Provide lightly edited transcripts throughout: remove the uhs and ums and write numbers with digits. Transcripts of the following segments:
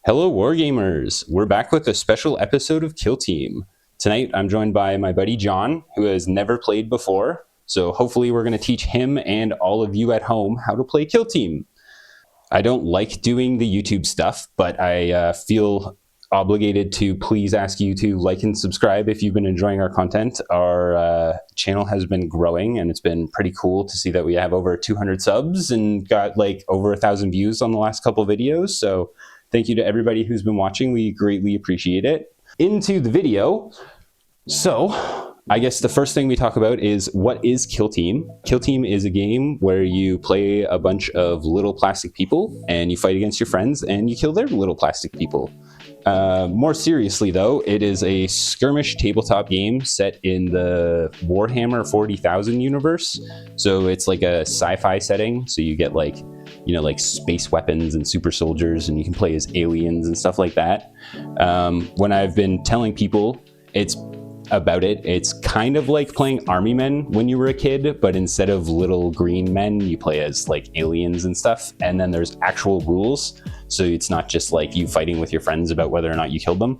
Hello, Wargamers! We're back with a special episode of Kill Team. Tonight, I'm joined by my buddy John, who has never played before. So hopefully we're going to teach him and all of you at home how to play Kill Team. I don't like doing the YouTube stuff, but I feel obligated to please ask you to like and subscribe if you've been enjoying our content. Our channel has been growing, and it's been pretty cool to see that we have over 200 subs and got like over 1,000 views on the last couple videos. So thank you to everybody who's been watching. We greatly appreciate it. Into the video. So I guess the first thing we talk about is, what is Kill Team? Kill Team is a game where you play a bunch of little plastic people and you fight against your friends and you kill their little plastic people. More seriously though, it is a skirmish tabletop game set in the Warhammer 40,000 universe. So it's like a sci-fi setting. So you get like, like space weapons and super soldiers, and you can play as aliens and stuff like that. When I've been telling people it's kind of like playing Army Men when you were a kid, but instead of little green men, you play as like aliens and stuff. And then there's actual rules. So it's not just like you fighting with your friends about whether or not you killed them.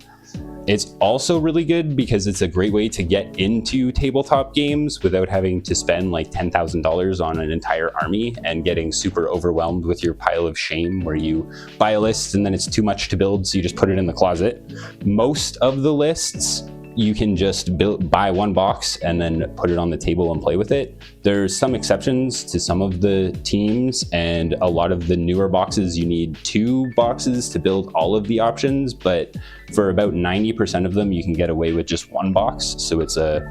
It's also really good because it's a great way to get into tabletop games without having to spend like $10,000 on an entire army and getting super overwhelmed with your pile of shame, where you buy a list and then it's too much to build, so you just put it in the closet. Most of the lists you can just buy one box and then put it on the table and play with it. There's some exceptions to some of the teams, and a lot of the newer boxes you need 2 boxes to build all of the options, but for about 90% of them you can get away with just 1 box, so it's a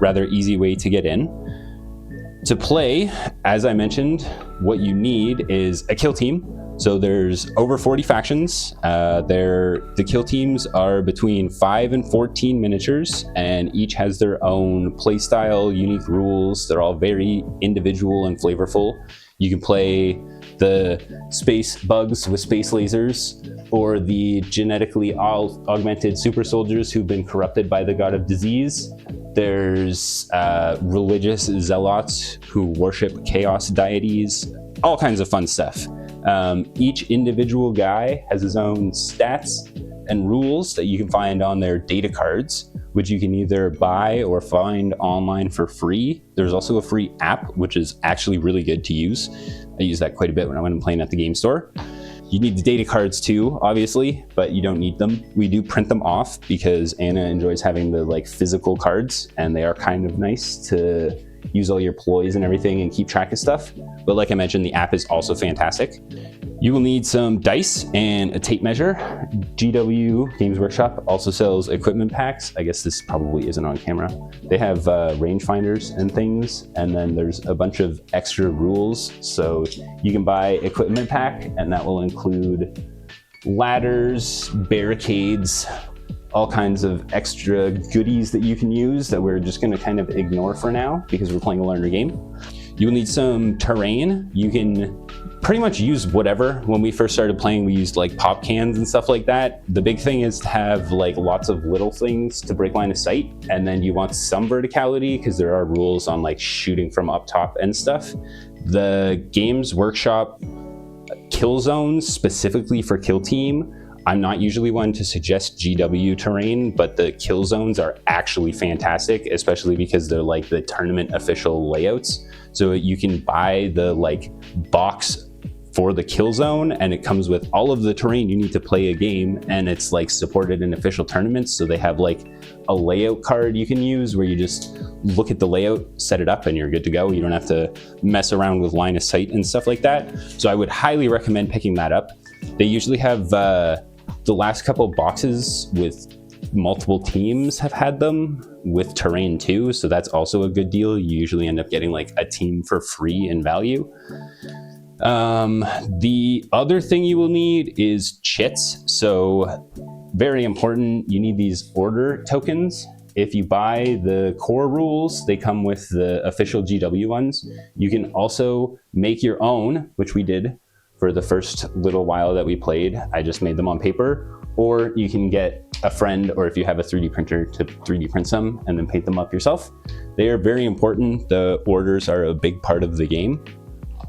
rather easy way to get in. To play, as I mentioned, what you need is a kill team. So there's over 40 factions. The kill teams are between 5 and 14 miniatures, and each has their own playstyle, unique rules. They're all very individual and flavorful. You can play the space bugs with space lasers, or the genetically augmented super soldiers who've been corrupted by the god of disease. There's religious zealots who worship chaos deities, all kinds of fun stuff. Each individual guy has his own stats and rules that you can find on their data cards, which you can either buy or find online for free. There's also a free app, which is actually really good to use. I use that quite a bit when I'm playing at the game store. You need the data cards too, obviously, but you don't need them. We do print them off because Anna enjoys having the physical cards, and they are kind of nice to use all your ploys and everything and keep track of stuff. But like I mentioned, the app is also fantastic. You will need some dice and a tape measure. GW, Games Workshop, also sells equipment packs. I guess this probably isn't on camera. They have rangefinders and things, and then there's a bunch of extra rules. So you can buy equipment pack, and that will include ladders, barricades, all kinds of extra goodies that you can use that we're just going to kind of ignore for now because we're playing a learner game. You will need some terrain. You can pretty much use whatever. When we first started playing, we used like pop cans and stuff like that. The big thing is to have like lots of little things to break line of sight, and then you want some verticality because there are rules on like shooting from up top and stuff. The Games Workshop kill zones specifically for Kill Team, I'm not usually one to suggest GW terrain, but the kill zones are actually fantastic, especially because they're like the tournament official layouts. So you can buy the box for the kill zone, and it comes with all of the terrain you need to play a game, and it's supported in official tournaments. So they have a layout card you can use where you just look at the layout, set it up, and you're good to go. You don't have to mess around with line of sight and stuff like that. So I would highly recommend picking that up. They usually have the last couple boxes with multiple teams have had them with terrain too, so that's also a good deal. You usually end up getting a team for free in value. The other thing you will need is chits. So very important, you need these order tokens. If you buy the core rules, they come with the official GW ones. You can also make your own, which we did for the first little while that we played. I just made them on paper, or you can get a friend, or if you have a 3D printer, to 3D print them and then paint them up yourself. They are very important. The orders are a big part of the game.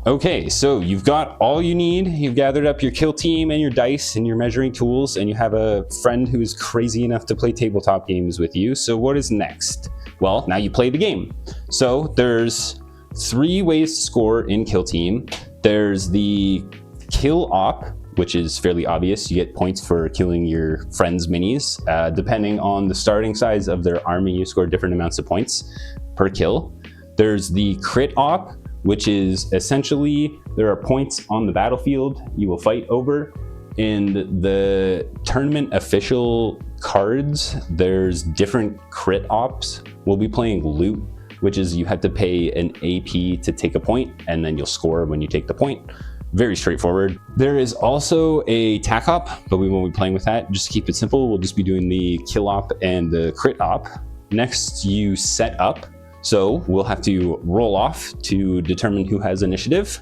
Okay, so you've got all you need. You've gathered up your kill team and your dice and your measuring tools, and you have a friend who is crazy enough to play tabletop games with you. So what is next? Well, now you play the game. So there's 3 ways to score in Kill Team. There's the Kill Op, which is fairly obvious. You get points for killing your friends' minis. Depending on the starting size of their army, you score different amounts of points per kill. There's the Crit Op, which is essentially there are points on the battlefield you will fight over. In the tournament official cards, there's different crit ops. We'll be playing loot, which is you have to pay an AP to take a point, and then you'll score when you take the point. Very straightforward. There is also a tac op, but we won't be playing with that. Just to keep it simple, we'll just be doing the kill op and the crit op. Next, you set up. So we'll have to roll off to determine who has initiative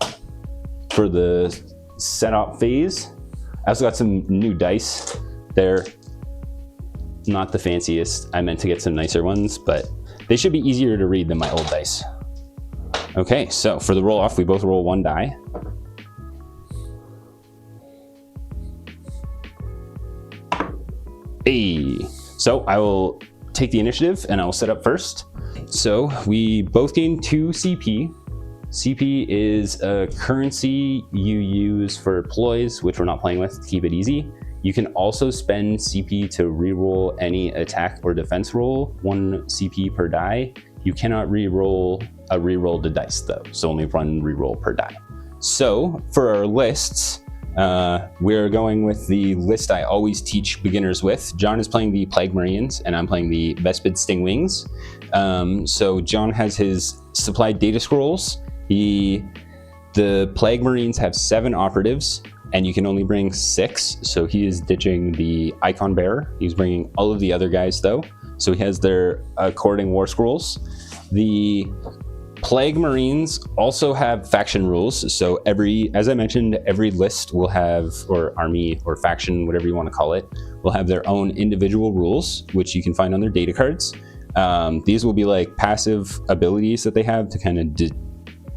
for the setup phase. I also got some new dice. They're not the fanciest. I meant to get some nicer ones, but they should be easier to read than my old dice. Okay, so for the roll off, we both roll 1 die. Hey, so I will take the initiative and I will set up first. So we both gain 2 CP. CP is a currency you use for ploys, which we're not playing with to keep it easy. You can also spend CP to reroll any attack or defense roll, 1 CP per die. You cannot reroll a reroll to dice though, so only 1 reroll per die. So for our lists, we're going with the list I always teach beginners with. John is playing the Plague Marines and I'm playing the Vespid Stingwings. So John has his supplied data scrolls. The Plague Marines have 7 operatives and you can only bring 6. So he is ditching the Icon Bearer. He's bringing all of the other guys though. So he has their according war scrolls. The Plague Marines also have faction rules. So as I mentioned, every list will have, or army or faction, whatever you want to call it, will have their own individual rules, which you can find on their data cards. These will be like passive abilities that they have to kind of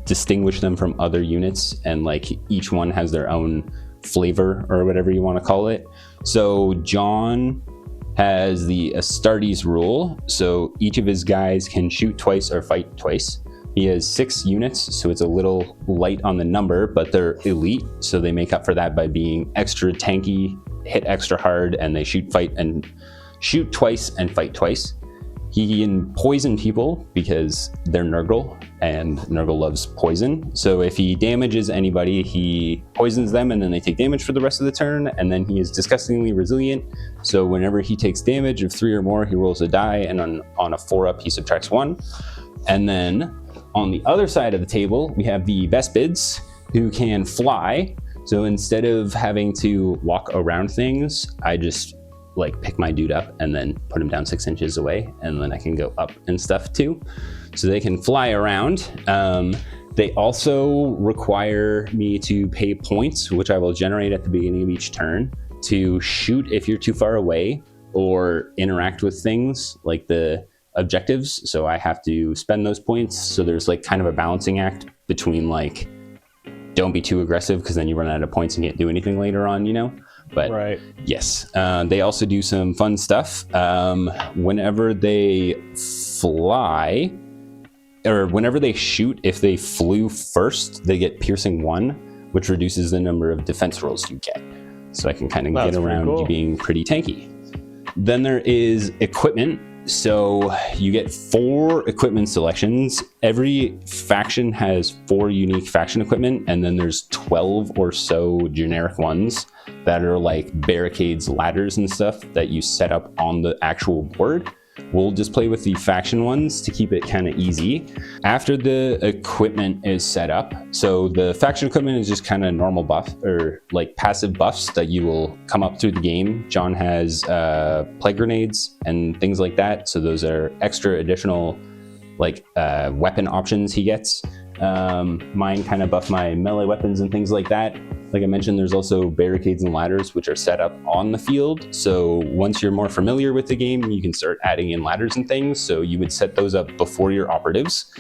distinguish them from other units, and like each one has their own flavor or whatever you want to call it. So John has the Astartes rule. So each of his guys can shoot twice or fight twice. He has 6 units, so it's a little light on the number, but they're elite, so they make up for that by being extra tanky, hit extra hard, and they shoot twice and fight twice. He can poison people because they're Nurgle, and Nurgle loves poison. So if he damages anybody, he poisons them, and then they take damage for the rest of the turn, and then he is disgustingly resilient. So whenever he takes damage of 3 or more, he rolls a die, and on a 4-up, he subtracts 1. And then on the other side of the table, we have the Vespids, who can fly. So instead of having to walk around things, I just like pick my dude up and then put him down 6 inches away, and then I can go up and stuff too. So they can fly around. They also require me to pay points, which I will generate at the beginning of each turn, to shoot if you're too far away or interact with things like the objectives. So I have to spend those points. So there's like kind of a balancing act between like, don't be too aggressive because then you run out of points and can't do anything later on, you know? But right. Yes, they also do some fun stuff. Whenever they fly, or whenever they shoot, if they flew first, they get piercing 1, which reduces the number of defense rolls you get. So I can kind of get around being pretty tanky. Then there is equipment. So you get 4 equipment selections. Every faction has 4 unique faction equipment, and then there's 12 or so generic ones that are like barricades, ladders, and stuff that you set up on the actual board. We'll just play with the faction ones to keep it kind of easy. After the equipment is set up, so the faction equipment is just kind of normal buff or like passive buffs that you will come up through the game. John has plague grenades and things like that. So those are extra additional like weapon options he gets. Mine kind of buff my melee weapons and things like that. Like I mentioned, there's also barricades and ladders which are set up on the field. So once you're more familiar with the game, you can start adding in ladders and things. So you would set those up before your operatives.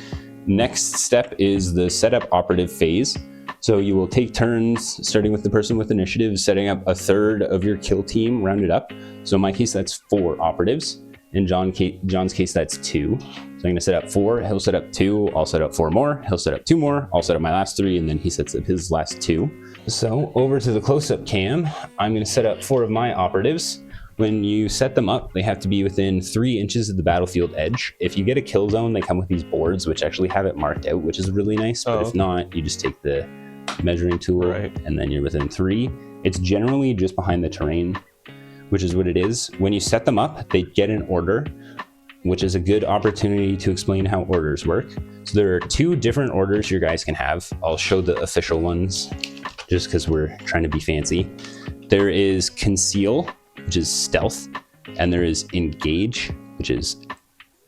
Next step is the setup operative phase. So you will take turns, starting with the person with initiative, setting up a third of your kill team rounded up. So in my case, that's 4 operatives. In John's case, that's 2. So I'm going to set up 4. He'll set up 2. I'll set up 4 more. He'll set up 2 more. I'll set up my last 3, and then he sets up his last 2. So over to the close-up cam, I'm going to set up 4 of my operatives. When you set them up, they have to be within 3 inches of the battlefield edge. If you get a kill zone, they come with these boards, which actually have it marked out, which is really nice. But if not, you just take the measuring tool, and then you're within 3. It's generally just behind the terrain, which is what it is. When you set them up, they get an order, which is a good opportunity to explain how orders work. So there are 2 different orders your guys can have. I'll show the official ones just because we're trying to be fancy. There is conceal, which is stealth, and there is engage, which is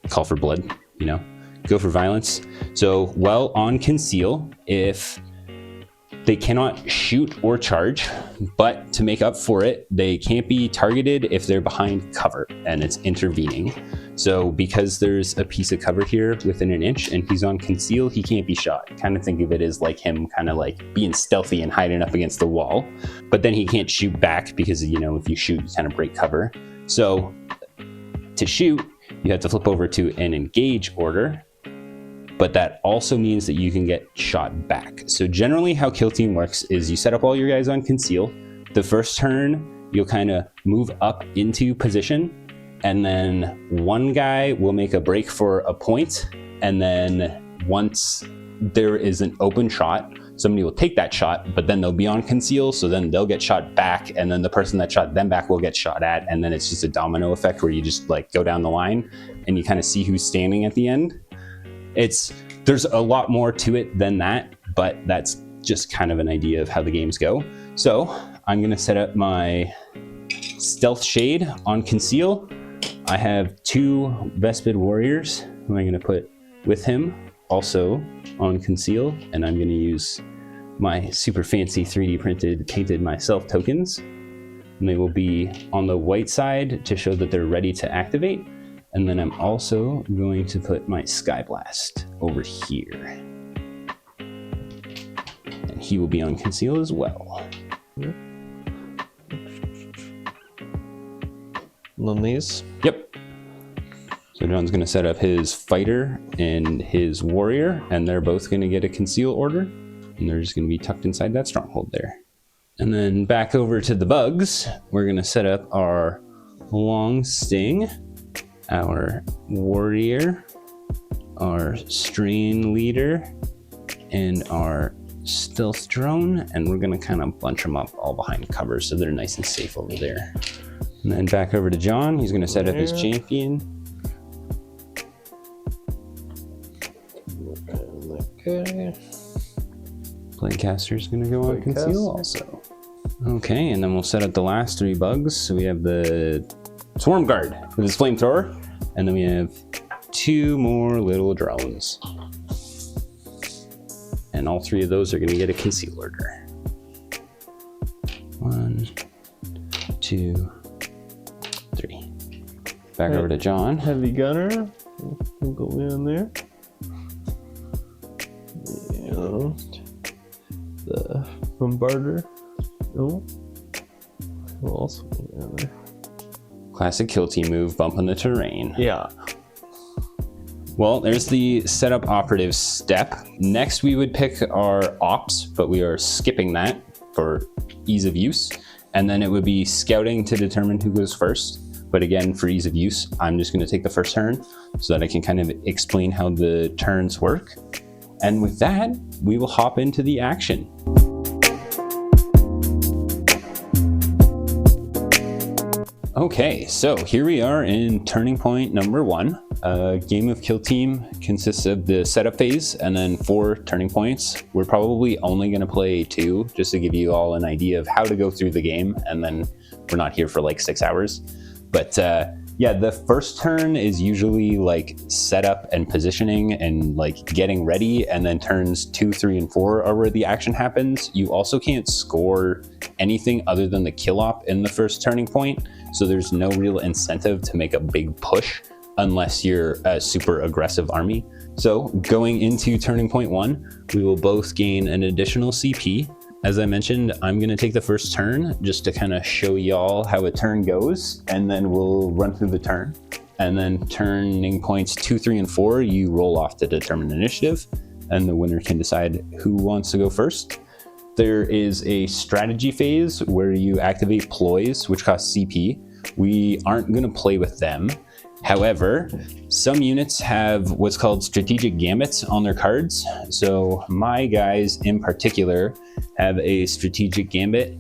call for blood, you know, go for violence. So while on conceal, if they cannot shoot or charge, but to make up for it, they can't be targeted if they're behind cover and it's intervening. So because there's a piece of cover here within an inch and he's on conceal, he can't be shot. Kind of think of it as like him kind of like being stealthy and hiding up against the wall, but then he can't shoot back because, you know, if you shoot, you kind of break cover. So to shoot, you have to flip over to an engage order, but that also means that you can get shot back. So generally how Kill Team works is you set up all your guys on conceal. The first turn, you'll kind of move up into position, and then one guy will make a break for a point, and then once there is an open shot, somebody will take that shot, but then they'll be on conceal, so then they'll get shot back, and then the person that shot them back will get shot at, and then it's just a domino effect where you just like go down the line and you kind of see who's standing at the end. There's a lot more to it than that, but that's just kind of an idea of how the games go. So I'm gonna set up my stealth shade on conceal. I have 2 Vespid warriors who I'm gonna put with him also on conceal, and I'm gonna use my super fancy 3D printed painted myself tokens. And they will be on the white side to show that they're ready to activate. And then I'm also going to put my Skyblast over here. And he will be on conceal as well. On these? Yep. So John's gonna set up his fighter and his warrior, and they're both gonna get a conceal order. And they're just gonna be tucked inside that stronghold there. And then back over to the bugs, we're gonna set up our long sting, our warrior, our strain leader, and our stealth drone, and we're gonna kind of bunch them up all behind cover so they're nice and safe over there. And then back over to John, he's gonna set up his champion. Okay. Plaguecaster's gonna go on conceal also. Okay, and then we'll set up the last 3 bugs. So we have the Swarm Guard with his flamethrower, and then we have 2 more little drones. And all 3 of those are gonna get a conceal order. 1, 2, 3. Back over to John. Heavy gunner. We'll go in there. And the bombarder. Oh. We'll also go in there. Classic Kill Team move, bump on the terrain. Yeah. Well, there's the setup operative step. Next, we would pick our ops, but we are skipping that for ease of use. And then it would be scouting to determine who goes first. But again, for ease of use, I'm just gonna take the first turn so that I can kind of explain how the turns work. And with that, we will hop into the action. Okay, so here we are in turning point number 1. A game of Kill Team consists of the setup phase and then 4 turning points. We're probably only going to play 2 just to give you all an idea of how to go through the game, and then we're not here for like 6 hours. But yeah, the first turn is usually like setup and positioning and like getting ready, and then turns 2, 3, and 4 are where the action happens. You also can't score anything other than the kill op in the first turning point, so there's no real incentive to make a big push unless you're a super aggressive army. So going into turning point 1, we will both gain an additional CP. As I mentioned, I'm going to take the first turn just to kind of show y'all how a turn goes, and then we'll run through the turn. And then turning points 2, 3, and 4, you roll off to determine initiative, and the winner can decide who wants to go first. There is a strategy phase where you activate ploys, which cost CP. We aren't going to play with them. However, some units have what's called strategic gambits on their cards. So my guys in particular have a strategic gambit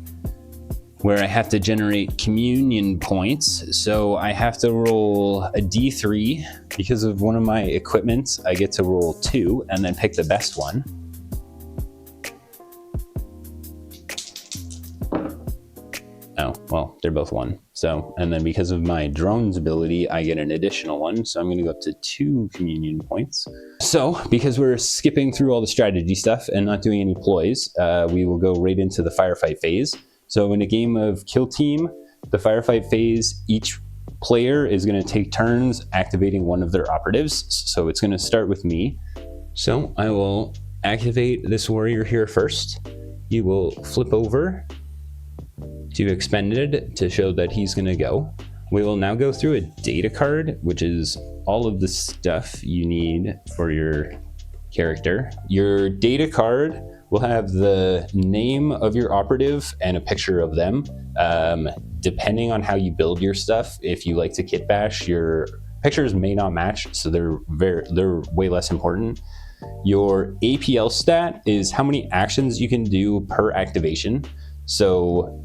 where I have to generate communion points. So I have to roll a D3. Because of one of my equipments, I get to roll 2 and then pick the best one. Oh, well, they're both 1. So, and then because of my drone's ability, I get an additional 1. So I'm going to go up to 2 communion points. So because we're skipping through all the strategy stuff and not doing any ploys, we will go right into the firefight phase. So in a game of Kill Team, the firefight phase, each player is going to take turns activating one of their operatives. So it's going to start with me. So I will activate this warrior here first. You will flip over to expended to show that he's going to go. We will now go through a data card, which is all of the stuff you need for your character. Your data card will have the name of your operative and a picture of them. Depending on how you build your stuff, if you like to kit bash, your pictures may not match, so they're way less important. Your APL stat is how many actions you can do per activation. So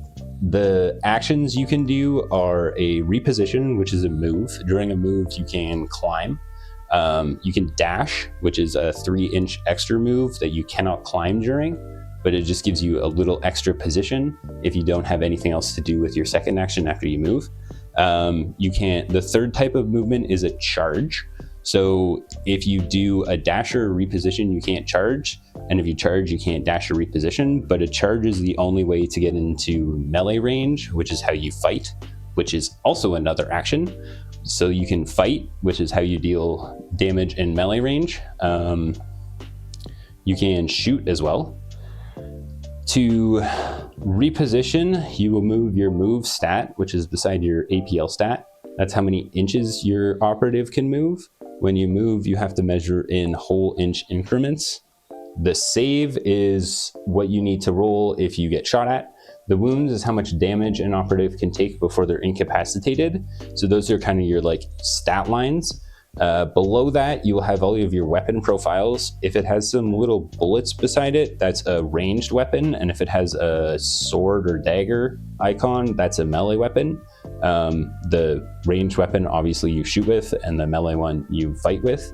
the actions you can do are a reposition, which is a move. During a move, you can climb. You can dash, which is a 3-inch extra move that you cannot climb during, but it just gives you a little extra position if you don't have anything else to do with your second action after you move. The third type of movement is a charge. So if you do a dash or a reposition, you can't charge. And if you charge, you can't dash or reposition. But a charge is the only way to get into melee range, which is how you fight, which is also another action. So you can fight, which is how you deal damage in melee range. You can shoot as well. To reposition, you will move your move stat, which is beside your APL stat. That's how many inches your operative can move. When you move, you have to measure in whole inch increments. The save is what you need to roll if you get shot at. The wounds is how much damage an operative can take before they're incapacitated. So those are kind of your like stat lines. Below that, you will have all of your weapon profiles. If it has some little bullets beside it, that's a ranged weapon. And if it has a sword or dagger icon, that's a melee weapon. The ranged weapon, obviously, you shoot with, and the melee one you fight with.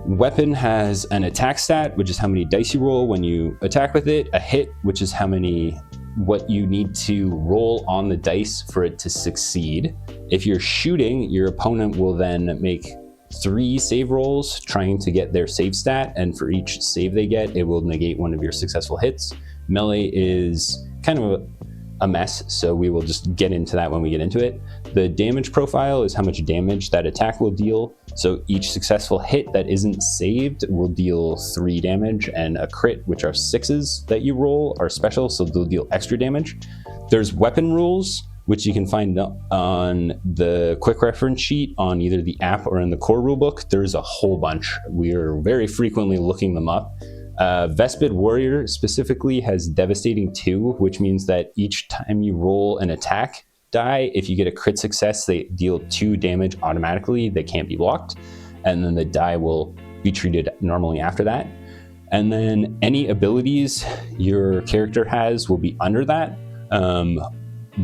Weapon has an attack stat, which is how many dice you roll when you attack with it. A hit, which is what you need to roll on the dice for it to succeed. If you're shooting, your opponent will then make 3 save rolls trying to get their save stat, and for each save they get, it will negate one of your successful hits. Melee is kind of a mess, so we will just get into that when we get into it. The damage profile is how much damage that attack will deal. So each successful hit that isn't saved will deal 3 damage, and a crit, which are 6s that you roll, are special, so they'll deal extra damage. There's weapon rules, which you can find on the quick reference sheet on either the app or in the core rulebook. There's a whole bunch. We are very frequently looking them up. Vespid Warrior specifically has Devastating 2, which means that each time you roll an attack die, if you get a crit success, they deal 2 damage automatically. They can't be blocked. And then the die will be treated normally after that. And then any abilities your character has will be under that.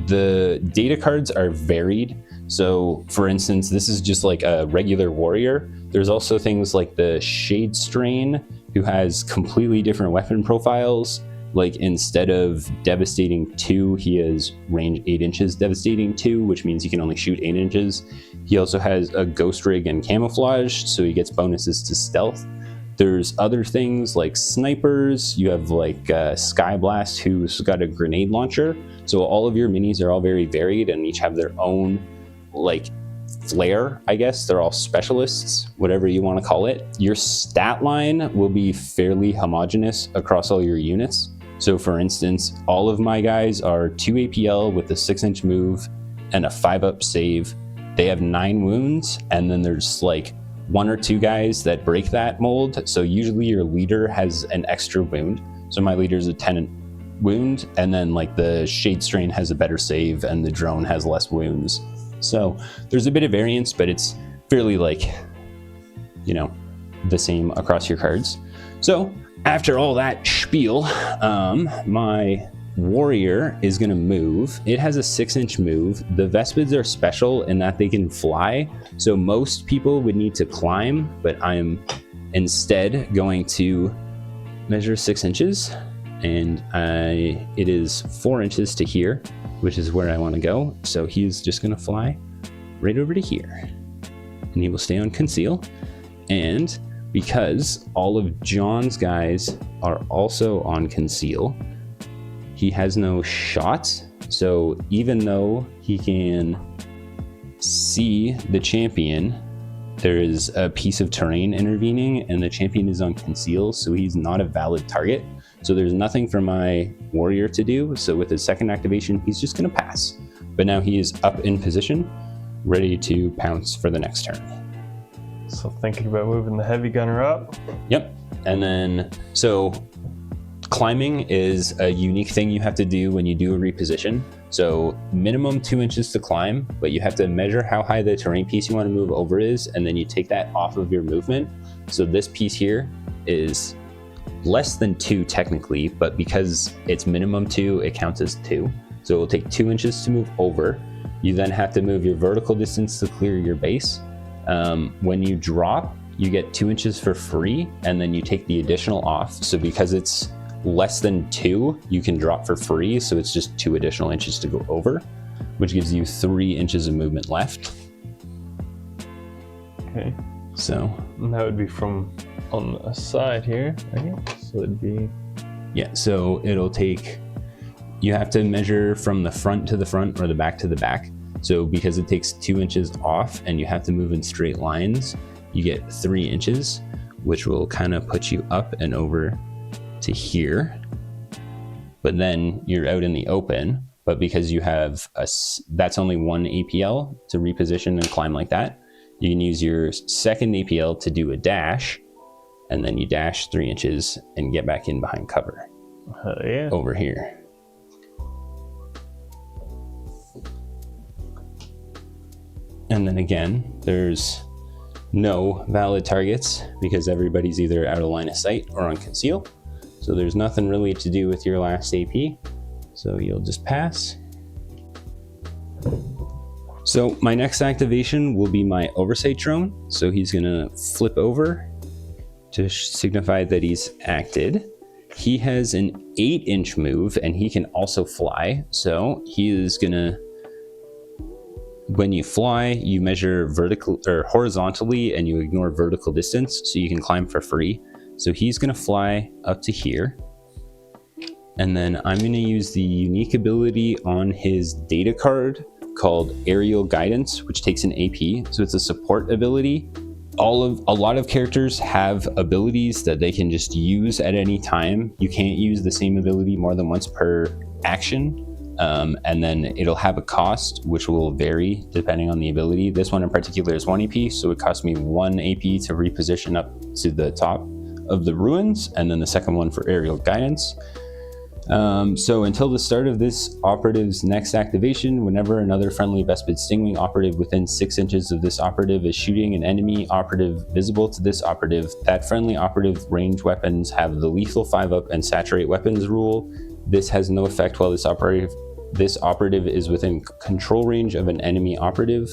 The data cards are varied. So for instance, this is just like a regular warrior. There's also things like the Shade Strain, who has completely different weapon profiles. Like instead of Devastating 2, he has range 8 inches Devastating 2, which means he can only shoot 8 inches. He also has a Ghost Rig and Camouflage, so he gets bonuses to stealth. There's other things like snipers. You have like Sky Blast, who's got a grenade launcher. So all of your minis are all very varied and each have their own like flair, I guess. They're all specialists, whatever you want to call it. Your stat line will be fairly homogeneous across all your units. So for instance, all of my guys are 2 APL with a 6-inch move and a 5-up save. They have 9 wounds, and then there's like 1 or 2 guys that break that mold. So usually your leader has an extra wound. So my leader's a 10 wound, and then like the Shade Strain has a better save and the drone has less wounds. So there's a bit of variance, but it's fairly like, you know, the same across your cards. So after all that spiel, my warrior is going to move. It has a 6-inch move. The Vespids are special in that they can fly. So most people would need to climb, but I'm instead going to measure 6 inches. And it is 4 inches to here, which is where I want to go. So he's just going to fly right over to here. And he will stay on conceal. And because all of John's guys are also on conceal, he has no shots. So even though he can see the champion, there is a piece of terrain intervening and the champion is on conceal, so he's not a valid target. So there's nothing for my warrior to do. So with his second activation, he's just going to pass. But now he is up in position, ready to pounce for the next turn. So thinking about moving the heavy gunner up. Yep. And then, so climbing is a unique thing you have to do when you do a reposition. So minimum 2 inches to climb, but you have to measure how high the terrain piece you want to move over is, and then you take that off of your movement. So this piece here is less than 2 technically, but because it's minimum 2, it counts as 2. So it will take 2 inches to move over. You then have to move your vertical distance to clear your base. When you drop, you get 2 inches for free, and then you take the additional off. So because it's less than 2, you can drop for free. So it's just 2 additional inches to go over, which gives you 3 inches of movement left. Okay. So and that would be from on the side here, right? So it'd be, yeah, so it'll take, you have to measure from the front to the front or the back to the back. So because it takes 2 inches off and you have to move in straight lines, you get 3 inches, which will kind of put you up and over to here. But then you're out in the open, but because you have that's only 1 APL to reposition and climb like that, you can use your second APL to do a dash, and then you dash 3 inches and get back in behind cover yeah. over here. And then again, there's no valid targets because everybody's either out of line of sight or on conceal. So there's nothing really to do with your last AP. So you'll just pass. So my next activation will be my oversight drone. So he's gonna flip over to signify that he's acted. He has an 8-inch move and he can also fly. So he is gonna, when you fly, you measure vertical or horizontally and you ignore vertical distance, so you can climb for free. So he's gonna fly up to here. And then I'm gonna use the unique ability on his data card called Aerial Guidance, which takes an AP. So it's a support ability. A lot of characters have abilities that they can just use at any time. You can't use the same ability more than once per action. And then it'll have a cost, which will vary depending on the ability. This one in particular is 1 AP, so it cost me 1 AP to reposition up to the top of the ruins, and then the second one for Aerial Guidance. So until the start of this operative's next activation, whenever another friendly Vespid Stingwing operative within 6 inches of this operative is shooting an enemy operative visible to this operative, that friendly operative range weapons have the lethal 5-up and saturate weapons rule. This has no effect while this operative is within control range of an enemy operative,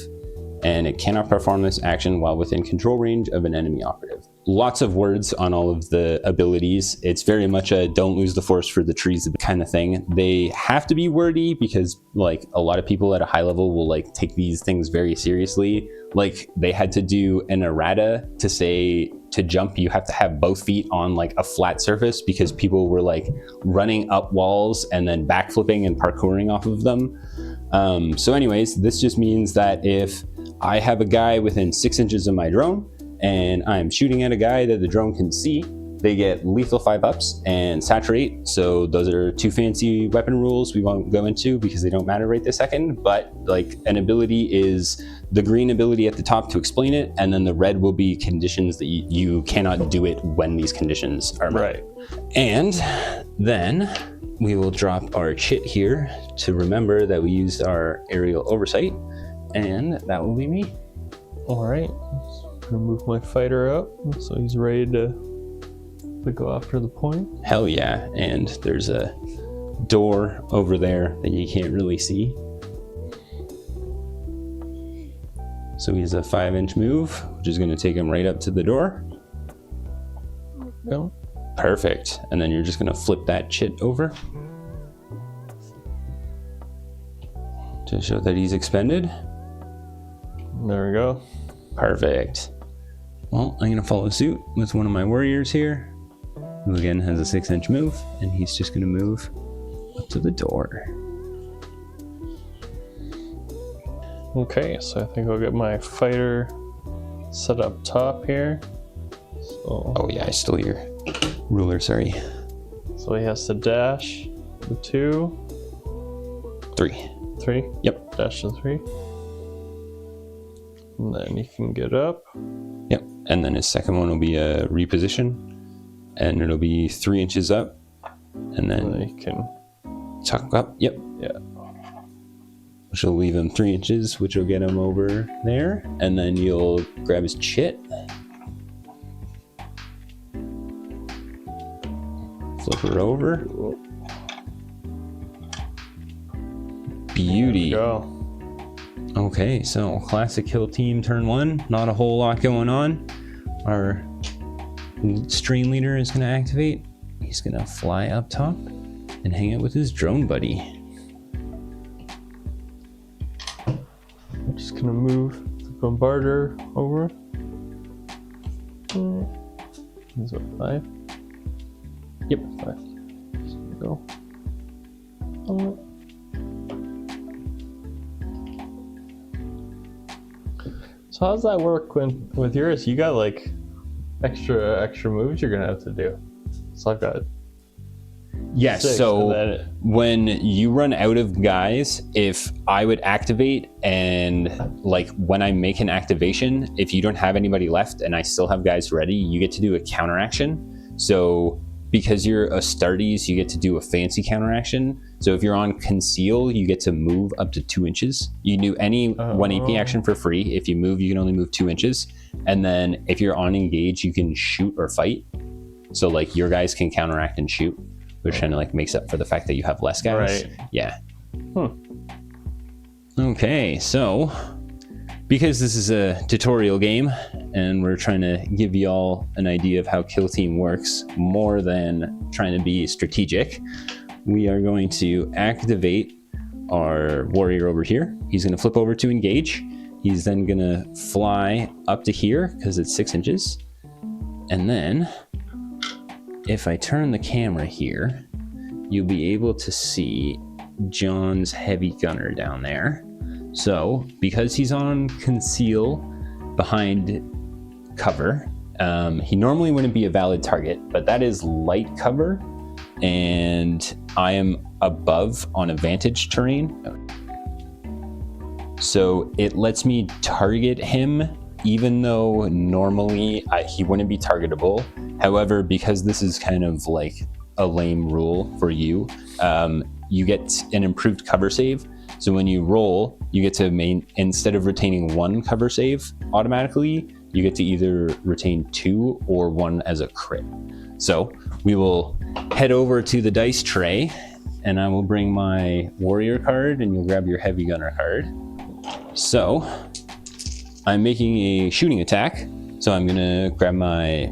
and it cannot perform this action while within control range of an enemy operative. Lots of words on all of the abilities. It's very much a don't lose the forest for the trees kind of thing. They have to be wordy because like a lot of people at a high level will like take these things very seriously. Like they had to do an errata to say to jump you have to have both feet on like a flat surface because people were like running up walls and then backflipping and parkouring off of them. So anyways, this just means that if I have a guy within 6 inches of my drone, and I'm shooting at a guy that the drone can see, they get lethal 5-ups and saturate. So those are 2 fancy weapon rules we won't go into because they don't matter right this second. But like an ability is the green ability at the top to explain it, and then the red will be conditions that you cannot do it when these conditions are met. Right. And then we will drop our chit here to remember that we used our aerial oversight, and that will be me. All right. I'm gonna move my fighter up so he's ready to go after the point. Hell yeah. And there's a door over there that you can't really see. So he's a 5-inch move, which is going to take him right up to the door. Go. Perfect. And then you're just going to flip that chit over to show that he's expended. There we go. Perfect. Well, I'm going to follow suit with one of my warriors here, who again has a 6-inch move, and he's just going to move up to the door. Okay, so I think I'll get my fighter set up top here. So, Oh yeah, I stole your ruler, sorry. so he has to dash the 2, 3. 3. Yep. Dash the 3. And then he can get up. Yep. And then his second one will be a reposition, and it'll be 3 inches up, and And then then he can, tuck up. Yep. yeah. Which will leave him 3 inches, which will get him over there. And then you'll grab his chit, flip her over. Beauty. Go. Okay, so classic kill team turn 1. Not a whole lot going on. Our strain leader is going to activate. He's going to fly up top and hang out with his drone buddy. I'm just gonna move the bombarder over. Is it 5? Yep. 5. Just gonna go. So how does that work with yours? You got like extra moves you're gonna have to do. So I've got Yes, 6, so and then when you run out of guys, if I would activate, and like when I make an activation, if you don't have anybody left and I still have guys ready, you get to do a counteraction. So because you're Astartes, you get to do a fancy counteraction. So if you're on conceal, you get to move up to 2 inches. You can do any 1 AP action for free. If you move, you can only move 2 inches. And then if you're on engage, you can shoot or fight. So like your guys can counteract and shoot, which kind of like makes up for the fact that you have less guys. Right. Yeah. Okay, so because this is a tutorial game and we're trying to give you all an idea of how Kill Team works more than trying to be strategic, we are going to activate our warrior over here. He's going to flip over to engage. He's then going to fly up to here because it's 6 inches. And then if I turn the camera here, you'll be able to see John's heavy gunner down there. So because he's on conceal behind cover, he normally wouldn't be a valid target, but that is light cover, and I am above on a vantage terrain. So it lets me target him even though normally he wouldn't be targetable. However, because this is kind of like a lame rule for you, you get an improved cover save. So when you roll, you get to instead of retaining 1 cover save automatically, you get to either retain 2 or 1 as a crit. So we will head over to the dice tray, and I will bring my warrior card, and you'll grab your heavy gunner card. So I'm making a shooting attack. So I'm gonna grab my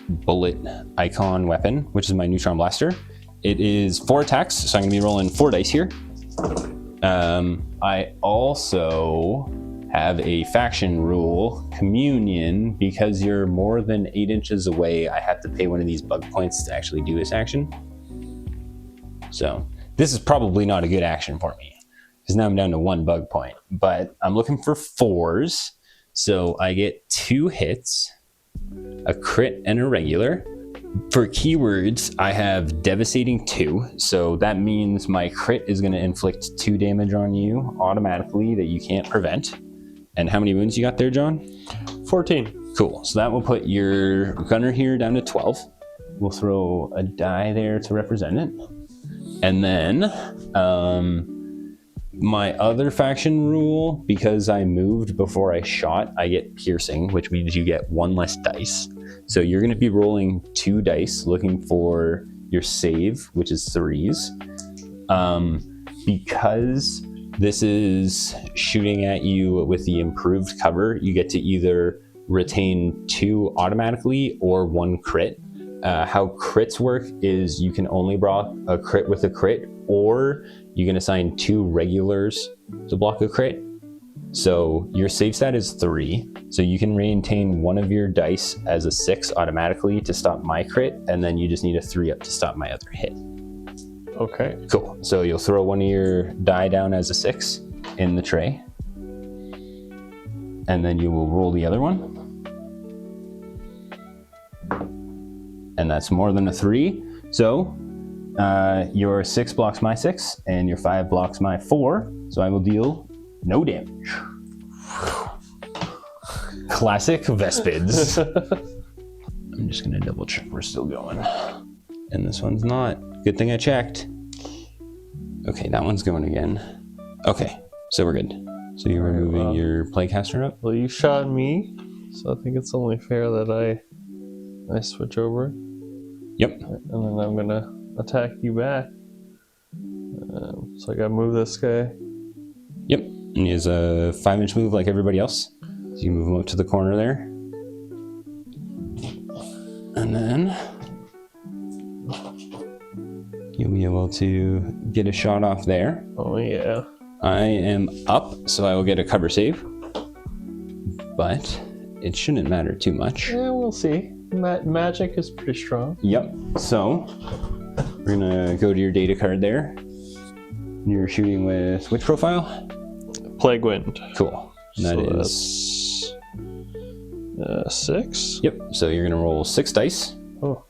bullet icon weapon, which is my neutron blaster. It is 4 attacks, so I'm gonna be rolling 4 dice here. I also have a faction rule, communion, because you're more than 8 inches away, I have to pay one of these bug points to actually do this action. So this is probably not a good action for me. because now I'm down to 1 bug point. But I'm looking for 4s. So I get 2 hits, a crit, and a regular. For keywords, I have Devastating 2. So that means my crit is going to inflict 2 damage on you automatically that you can't prevent. And how many wounds you got there, John? 14. Cool. So that will put your gunner here down to 12. We'll throw a die there to represent it. And then my other faction rule, because I moved before I shot, I get piercing, which means you get 1 less dice. So you're going to be rolling 2 dice looking for your save, which is 3s. Because this is shooting at you with the improved cover, you get to either retain 2 automatically or 1 crit. How crits work is you can only block a crit with a crit, or you can assign 2 regulars to block a crit. So your save stat is 3, so you can maintain 1 of your dice as a 6 automatically to stop my crit, and then you just need a 3 up to stop my other hit. Okay. Cool. So you'll throw 1 of your die down as a 6 in the tray, and then you will roll the other one. And that's more than a 3. So your 6 blocks my 6, and your 5 blocks my 4. So I will deal no damage. Classic Vespids. I'm just gonna double check we're still going. And this one's not. Good thing I checked. Okay, that one's going again. Okay, so we're good. So you're moving your Plaguecaster up? Well, you shot me, so I think it's only fair that I switch over. Yep. And then I'm gonna attack you back. So I gotta move this guy. Yep. And he has a 5-inch move like everybody else. So you move him up to the corner there. And then you'll be able to get a shot off there. Oh yeah. I am up, so I will get a cover save. But it shouldn't matter too much. Yeah, we'll see. Magic is pretty strong. Yep. So we're gonna go to your data card there. You're shooting with which profile? Plague Wind. Cool. And that So is 6. Yep. So you're gonna roll 6 dice. Oh.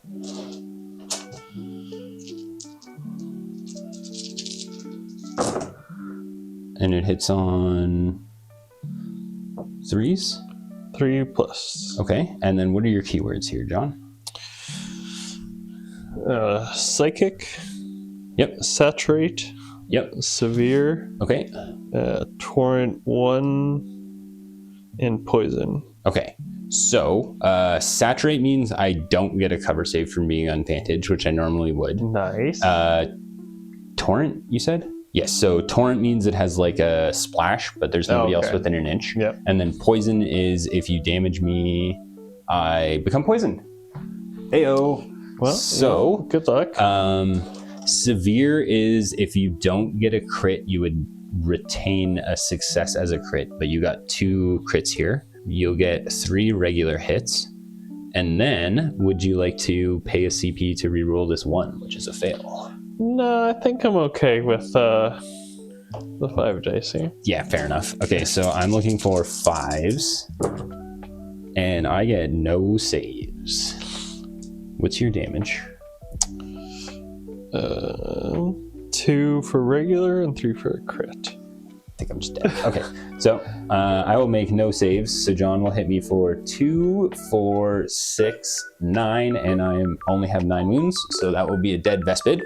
And it hits on 3s. 3 plus. Okay. And then what are your keywords here, John? Psychic. Yep. Saturate. Yep. Severe. Okay. Torrent 1. And Poison. Okay. So saturate means I don't get a cover save from being unvantage, which I normally would. Nice. Torrent, you said? Yes. So torrent means it has like a splash, but there's nobody else within an inch. Yep. And then poison is if you damage me, I become poisoned. Heyo. Well, so yeah, good luck. Severe is if you don't get a crit, you would retain a success as a crit, but you got 2 crits here. You'll get 3 regular hits. And then would you like to pay a CP to reroll this 1, which is a fail? No, I think I'm okay with the 5 dice here. Yeah, fair enough. Okay, so I'm looking for 5s, and I get no saves. What's your damage? 2 for regular and 3 for a crit. I think I'm just dead. Okay, so I will make no saves. So John will hit me for 2, 4, 6, 9, and I only have 9 wounds, so that will be a dead Vespid.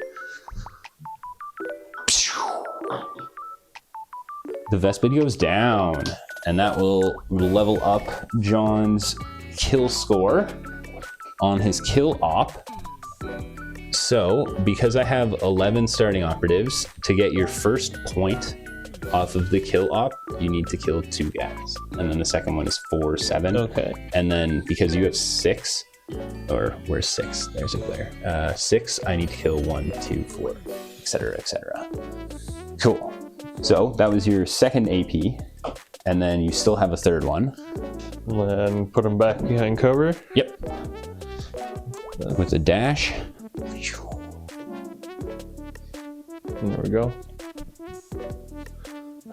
The Vespid goes down, and that will level up John's kill score on his kill op. So, because I have 11 starting operatives, to get your first point off of the kill op, you need to kill 2 guys. And then the second one is 4, 7. Okay. And then because you have 6, or where's 6? There's a glare. 6, I need to kill 1, 2, 4, etc., etc. Cool. So that was your second AP, and then you still have a third one. And then put him back behind cover. Yep. With a dash. And there we go.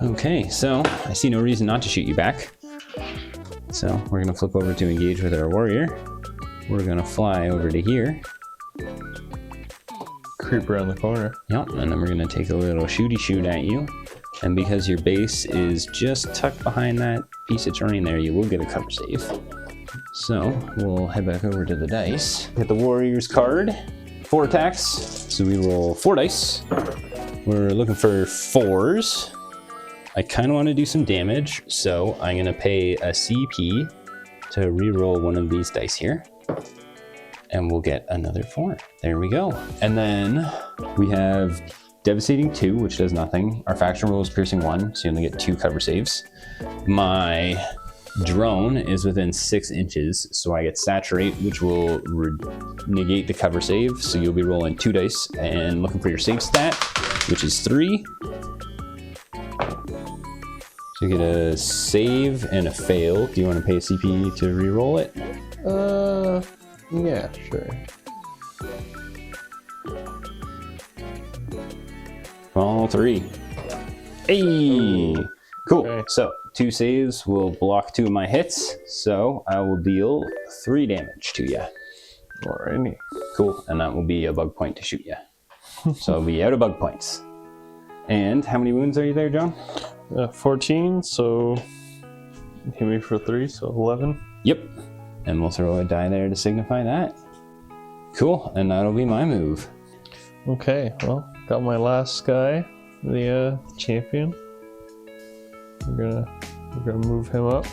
Okay, so I see no reason not to shoot you back. So we're gonna flip over to engage with our warrior. We're gonna fly over to here. Creep around the corner. Yep, and then we're gonna take a little shooty shoot at you. And because your base is just tucked behind that piece of terrain there, you will get a cover save. So we'll head back over to the dice. Hit the warrior's card. 4 attacks. So we roll 4 dice. We're looking for 4s. I kind of want to do some damage, so I'm gonna pay a CP to re-roll one of these dice here. And we'll get another 4. There we go. And then we have Devastating 2, which does nothing. Our faction roll is Piercing 1, so you only get 2 cover saves. My drone is within 6 inches, so I get Saturate, which will negate the cover save. So you'll be rolling 2 dice and looking for your save stat, which is 3. So you get a save and a fail. Do you want to pay a CP to re-roll it? Yeah, sure. All 3. Hey! Ooh. Cool. Okay. So 2 saves will block 2 of my hits. So I will deal 3 damage to you. Alrighty. Cool. And that will be a bug point to shoot you. So I'll be out of bug points. And how many wounds are you there, John? 14, so hit me for 3, so 11. Yep. And we'll throw a die there to signify that. Cool. And that'll be my move. Okay, well, got my last guy, the champion. We're gonna move him up,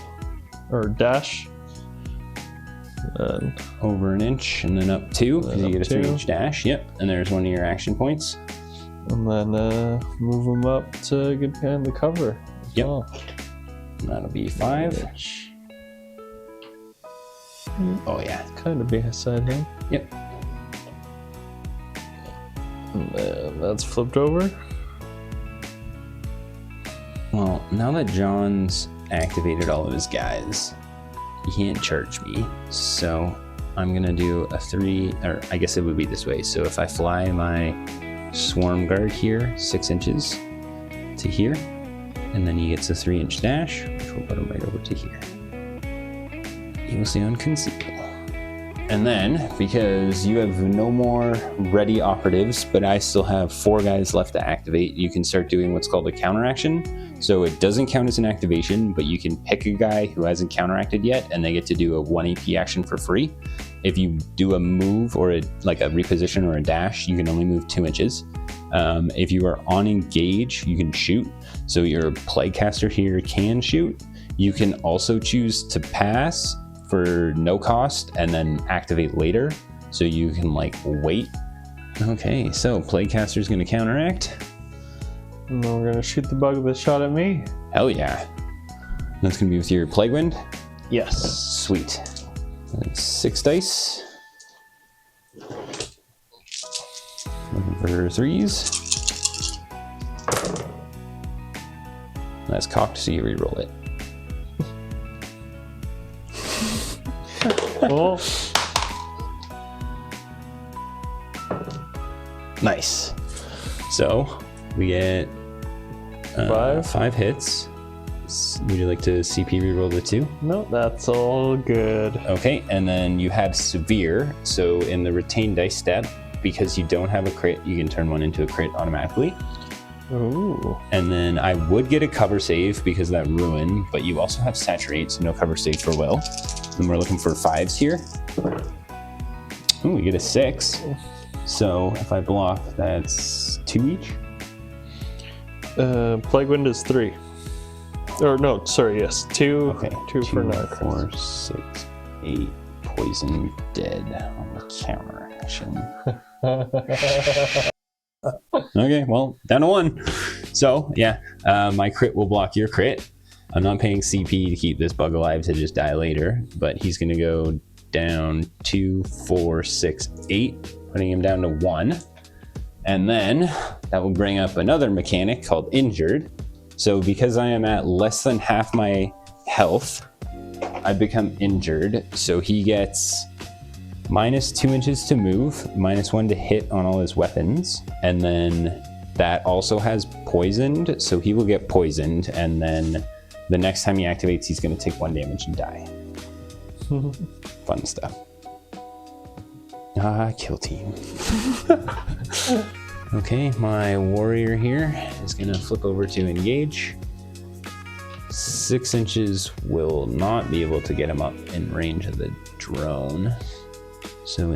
or dash. And Over an inch and then up 2, because Then you up get a 2. 3-inch dash. Yep. And there's one of your action points. then move him up to get behind the cover. Yep. Oh, And that'll be 5. Oh, yeah. kind of beside him. Yep. And then that's flipped over. Well, now that John's activated all of his guys, he can't charge me. So I'm gonna do a 3, or I guess it would be this way. So if I fly my swarm guard here 6 inches to here, and then he gets a 3-inch dash, which will put him right over to here. He will stay on conceal. And then, because you have no more ready operatives, but I still have 4 guys left to activate, you can start doing what's called a counteraction. So it doesn't count as an activation, but you can pick a guy who hasn't counteracted yet, and they get to do a 1 AP action for free. If you do a move or like a reposition or a dash, you can only move 2 inches. If you are on engage, you can shoot. So your playcaster here can shoot. You can also choose to pass for no cost and then activate later, so you can like wait. Okay, so playcaster's gonna counteract. And then we're gonna shoot the bug that shot at me. Hell yeah. That's gonna be with your Plague Wind. Yes. Sweet. That's 6 dice. Looking for 3s. That's cocked, so you re-roll it. Well, Nice. So we get 5 hits. Would you like to CP reroll the 2? no, that's all good. Okay, and then you have severe. So in the retained dice step, because you don't have a crit, you can turn one into a crit automatically. Ooh. And then I would get a cover save because of that ruin, but you also have saturate, so no cover save for will. Then we're looking for 5s here. Ooh, we get a 6. So if I block, that's 2 each. Plague Wind is 3. Or no, sorry, yes, 2. Okay, 2 for 9. 4, 6, 8. Poison dead on the counter action. Okay, well, down to 1. So yeah, my crit will block your crit. I'm not paying CP to keep this bug alive to just die later, but he's gonna go down 2, 4, 6, 8, putting him down to 1. And then that will bring up another mechanic called injured. So because I am at less than half my health, I become injured. So he gets -2 inches to move, -1 to hit on all his weapons, and then that also has poisoned, so he will get poisoned, and then the next time he activates, he's going to take 1 damage and die. Fun stuff. Kill team. Okay, my warrior here is going to flip over to engage. 6 inches will not be able to get him up in range of the drone. So,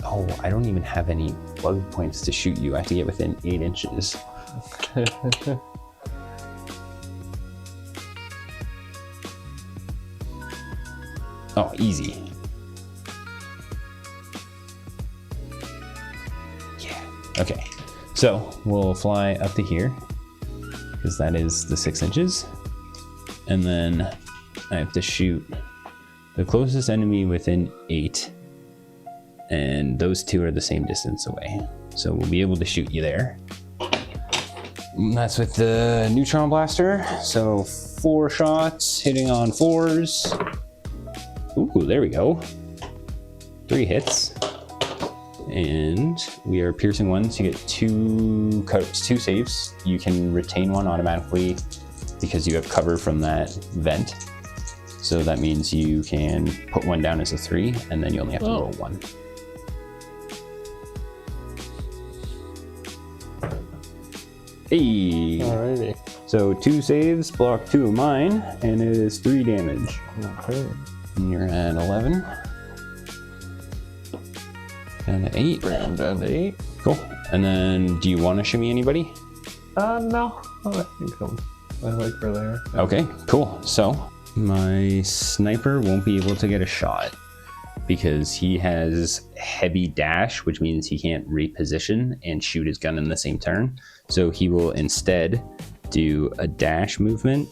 oh, I don't even have any bug points to shoot you. I have to get within 8 inches. Oh, easy. Yeah, okay. So we'll fly up to here because that is the 6 inches. And then I have to shoot the closest enemy within 8. And those 2 are the same distance away. So we'll be able to shoot you there. And that's with the neutron blaster. So 4 shots hitting on 4s. Ooh, there we go. 3 hits. And we are piercing 1, so you get 2 saves. You can retain 1 automatically because you have cover from that vent. So that means you can put 1 down as a 3, and then you only have to roll 1. Hey! Alrighty. So 2 saves, block 2 of mine, and it is 3 damage. Okay. And you're at 11. Down to 8. I'm down to 8. Cool. And then, do you want to shimmy anybody? No. I think I like where they are. Okay, cool. So, my sniper won't be able to get a shot because he has heavy dash, which means he can't reposition and shoot his gun in the same turn. So he will instead do a dash movement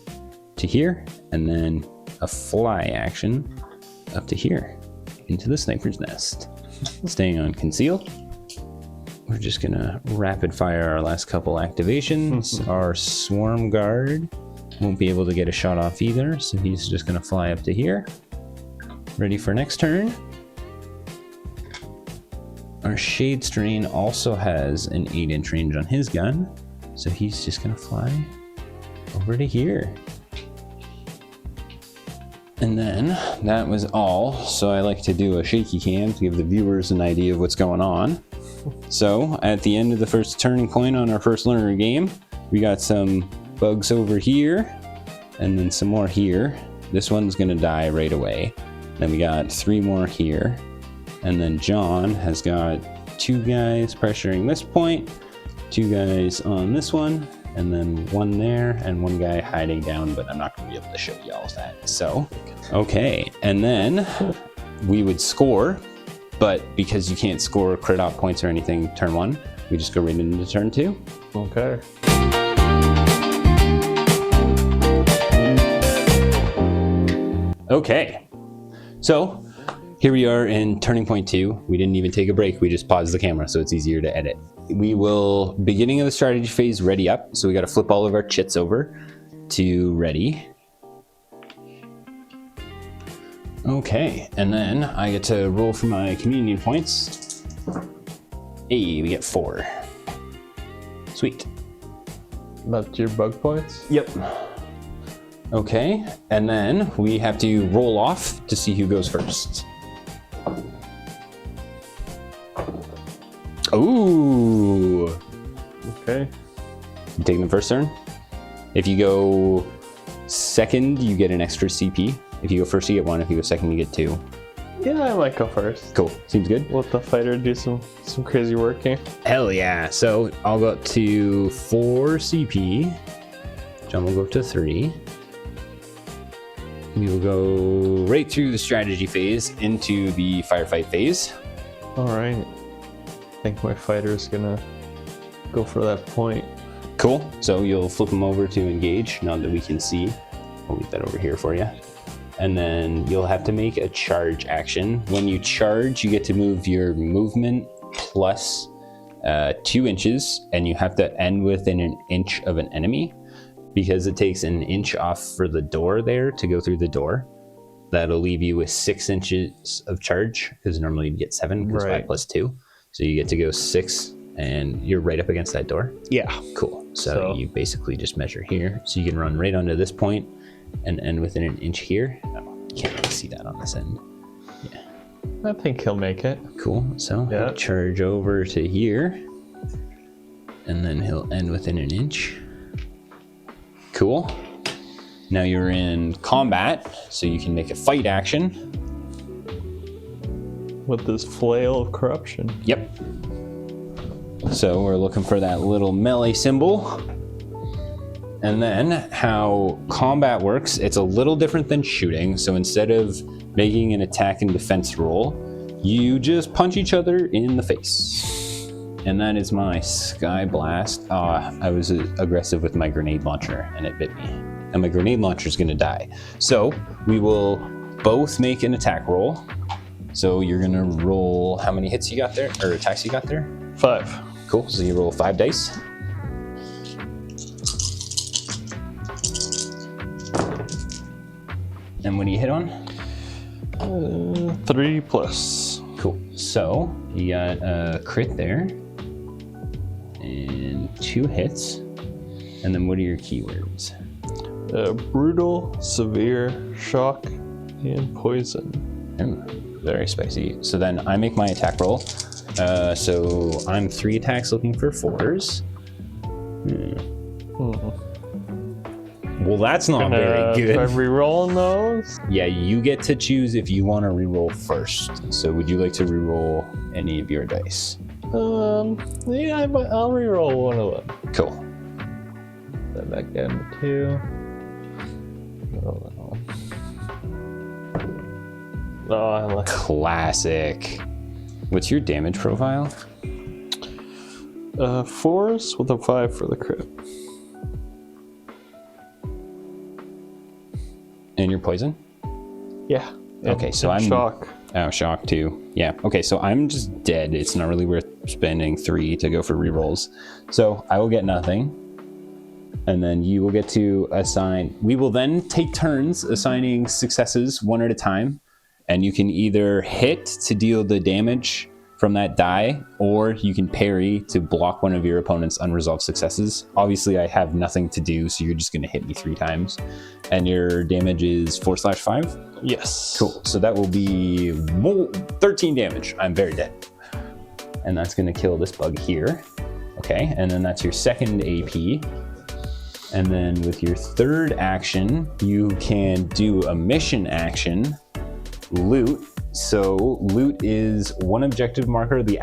to here and then a fly action up to here into the sniper's nest. Staying on conceal. We're just gonna rapid fire our last couple activations. Our swarm guard won't be able to get a shot off either, so he's just gonna fly up to here. Ready for next turn. Our Shade Strain also has an 8-inch range on his gun, so he's just gonna fly over to here. And then that was all. So I like to do a shaky cam to give the viewers an idea of what's going on. So at the end of the first turning point on our first learner game, we got some bugs over here and then some more here. This one's gonna die right away. Then we got 3 more here. And then John has got 2 guys pressuring this point, 2 guys on this one, and then 1 there and 1 guy hiding down, but I'm not gonna be able to show you all of that. So, okay, and then we would score, but because you can't score crit op points or anything turn 1, we just go right into turn 2. Okay. Okay, so here we are in turning point 2. We didn't even take a break, we just paused the camera so it's easier to edit. We will, beginning of the strategy phase, ready up. So we got to flip all of our chits over to ready. Okay, and then I get to roll for my communion points. Hey, we get 4. Sweet. That's your bug points? Yep. Okay, and then we have to roll off to see who goes first. Ooh. Okay. You taking the first turn? If you go second, you get an extra CP. If you go first, you get 1. If you go second, you get 2. Yeah, I might go first. Cool. Seems good. Let the fighter do some crazy work here. Hell yeah. So I'll go up to 4 CP. John will go up to 3. We will go right through the strategy phase into the firefight phase. All right. I think my fighter is gonna go for that point. Cool. So you'll flip them over to engage now that we can see. I'll leave that over here for you. And then you'll have to make a charge action. When you charge, you get to move your movement plus 2 inches, and you have to end within an inch of an enemy because it takes an inch off for the door there to go through the door. That'll leave you with 6 inches of charge because normally you get 7 because 5 plus 2. So you get to go 6 And you're right up against that door? Yeah. Cool. So you basically just measure here. So you can run right onto this point and end within an inch here. Oh, you can't really see that on this end. Yeah. I think he'll make it. Cool. So he'll charge over to here. And then he'll end within an inch. Cool. Now you're in combat, so you can make a fight action. With this flail of corruption. Yep. So we're looking for that little melee symbol. And then how combat works, it's a little different than shooting. So instead of making an attack and defense roll, you just punch each other in the face. And that is my Sky Blast. I was aggressive with my grenade launcher and it bit me. And my grenade launcher is going to die. So we will both make an attack roll. So you're going to roll how many hits you got there, or attacks you got there? 5. Cool. So you roll 5 dice. And what do you hit on? 3 plus. Cool. So you got a crit there. And 2 hits. And then what are your keywords? Brutal, severe, shock, and poison. Ooh, very spicy. So then I make my attack roll. So I'm 3 attacks looking for 4s. Well, that's not very good. Try re-rolling those? Yeah, you get to choose if you want to re-roll first. So would you like to re-roll any of your dice? Yeah, I'll re-roll one of them. Cool. Put that back down to 2. Roll that one. Oh, I like Classic. What's your damage profile? 4s with a 5 for the crit. And your poison? Yeah. Okay, so I'm shock. Oh, shock too. Yeah. Okay, so I'm just dead. It's not really worth spending 3 to go for rerolls. So I will get nothing. And then you will get to assign. We will then take turns assigning successes one at a time. And you can either hit to deal the damage from that die, or you can parry to block one of your opponent's unresolved successes. Obviously, I have nothing to do, so you're just going to hit me 3 times. And your damage is 4/5? Yes. Cool. So that will be 13 damage. I'm very dead. And that's going to kill this bug here. Okay, and then that's your second AP. And then with your third action, you can do a mission action, loot. So loot is one objective marker the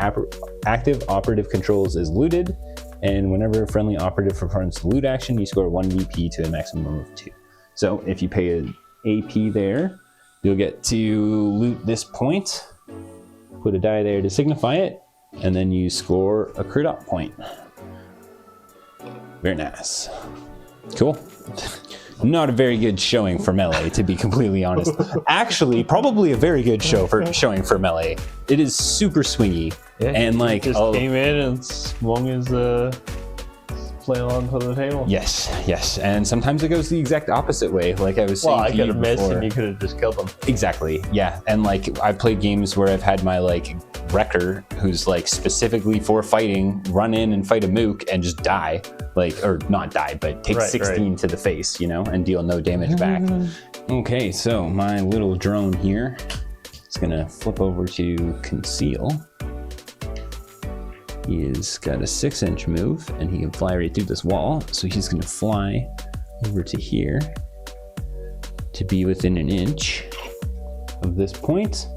active operative controls is looted, and whenever a friendly operative performs the loot action, you score 1 VP to a maximum of 2. So if you pay an AP there, you'll get to loot this point, put a die there to signify it, and then you score a crit up point. Very nice. Cool. Not a very good showing for Melee, to be completely honest. Actually, probably a very good showing for Melee. It is super swingy. Yeah, and like just came in and swung his flail onto the table. Yes. And sometimes it goes the exact opposite way, like I was saying. Well, I could have missed before. and you could have just killed him. Exactly. Yeah. And like I've played games where I've had my like wrecker who's like specifically for fighting run in and fight a mook and just die, like, or not die, but take 16 to the face, you know, and deal no damage back. Okay, so my little drone here is gonna flip over to conceal. He's got a 6-inch move and he can fly right through this wall. So he's gonna fly over to here to be within an inch of this point.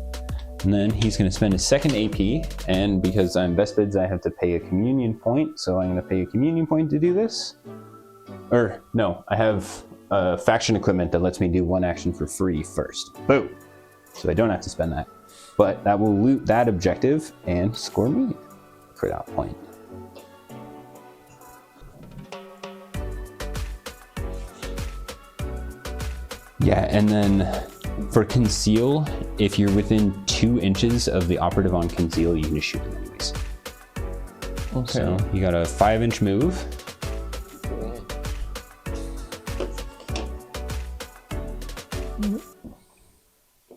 And then he's gonna spend his second AP, and because I'm best bids, I have to pay a communion point. So I'm gonna pay a communion point to do this. Or no, I have faction equipment that lets me do 1 action for free first. Boom. So I don't have to spend that. But that will loot that objective and score me a crit out point. Yeah, and then for conceal, if you're within 2 inches of the operative on conceal, you can just shoot them anyways. Okay. So you got a 5-inch move.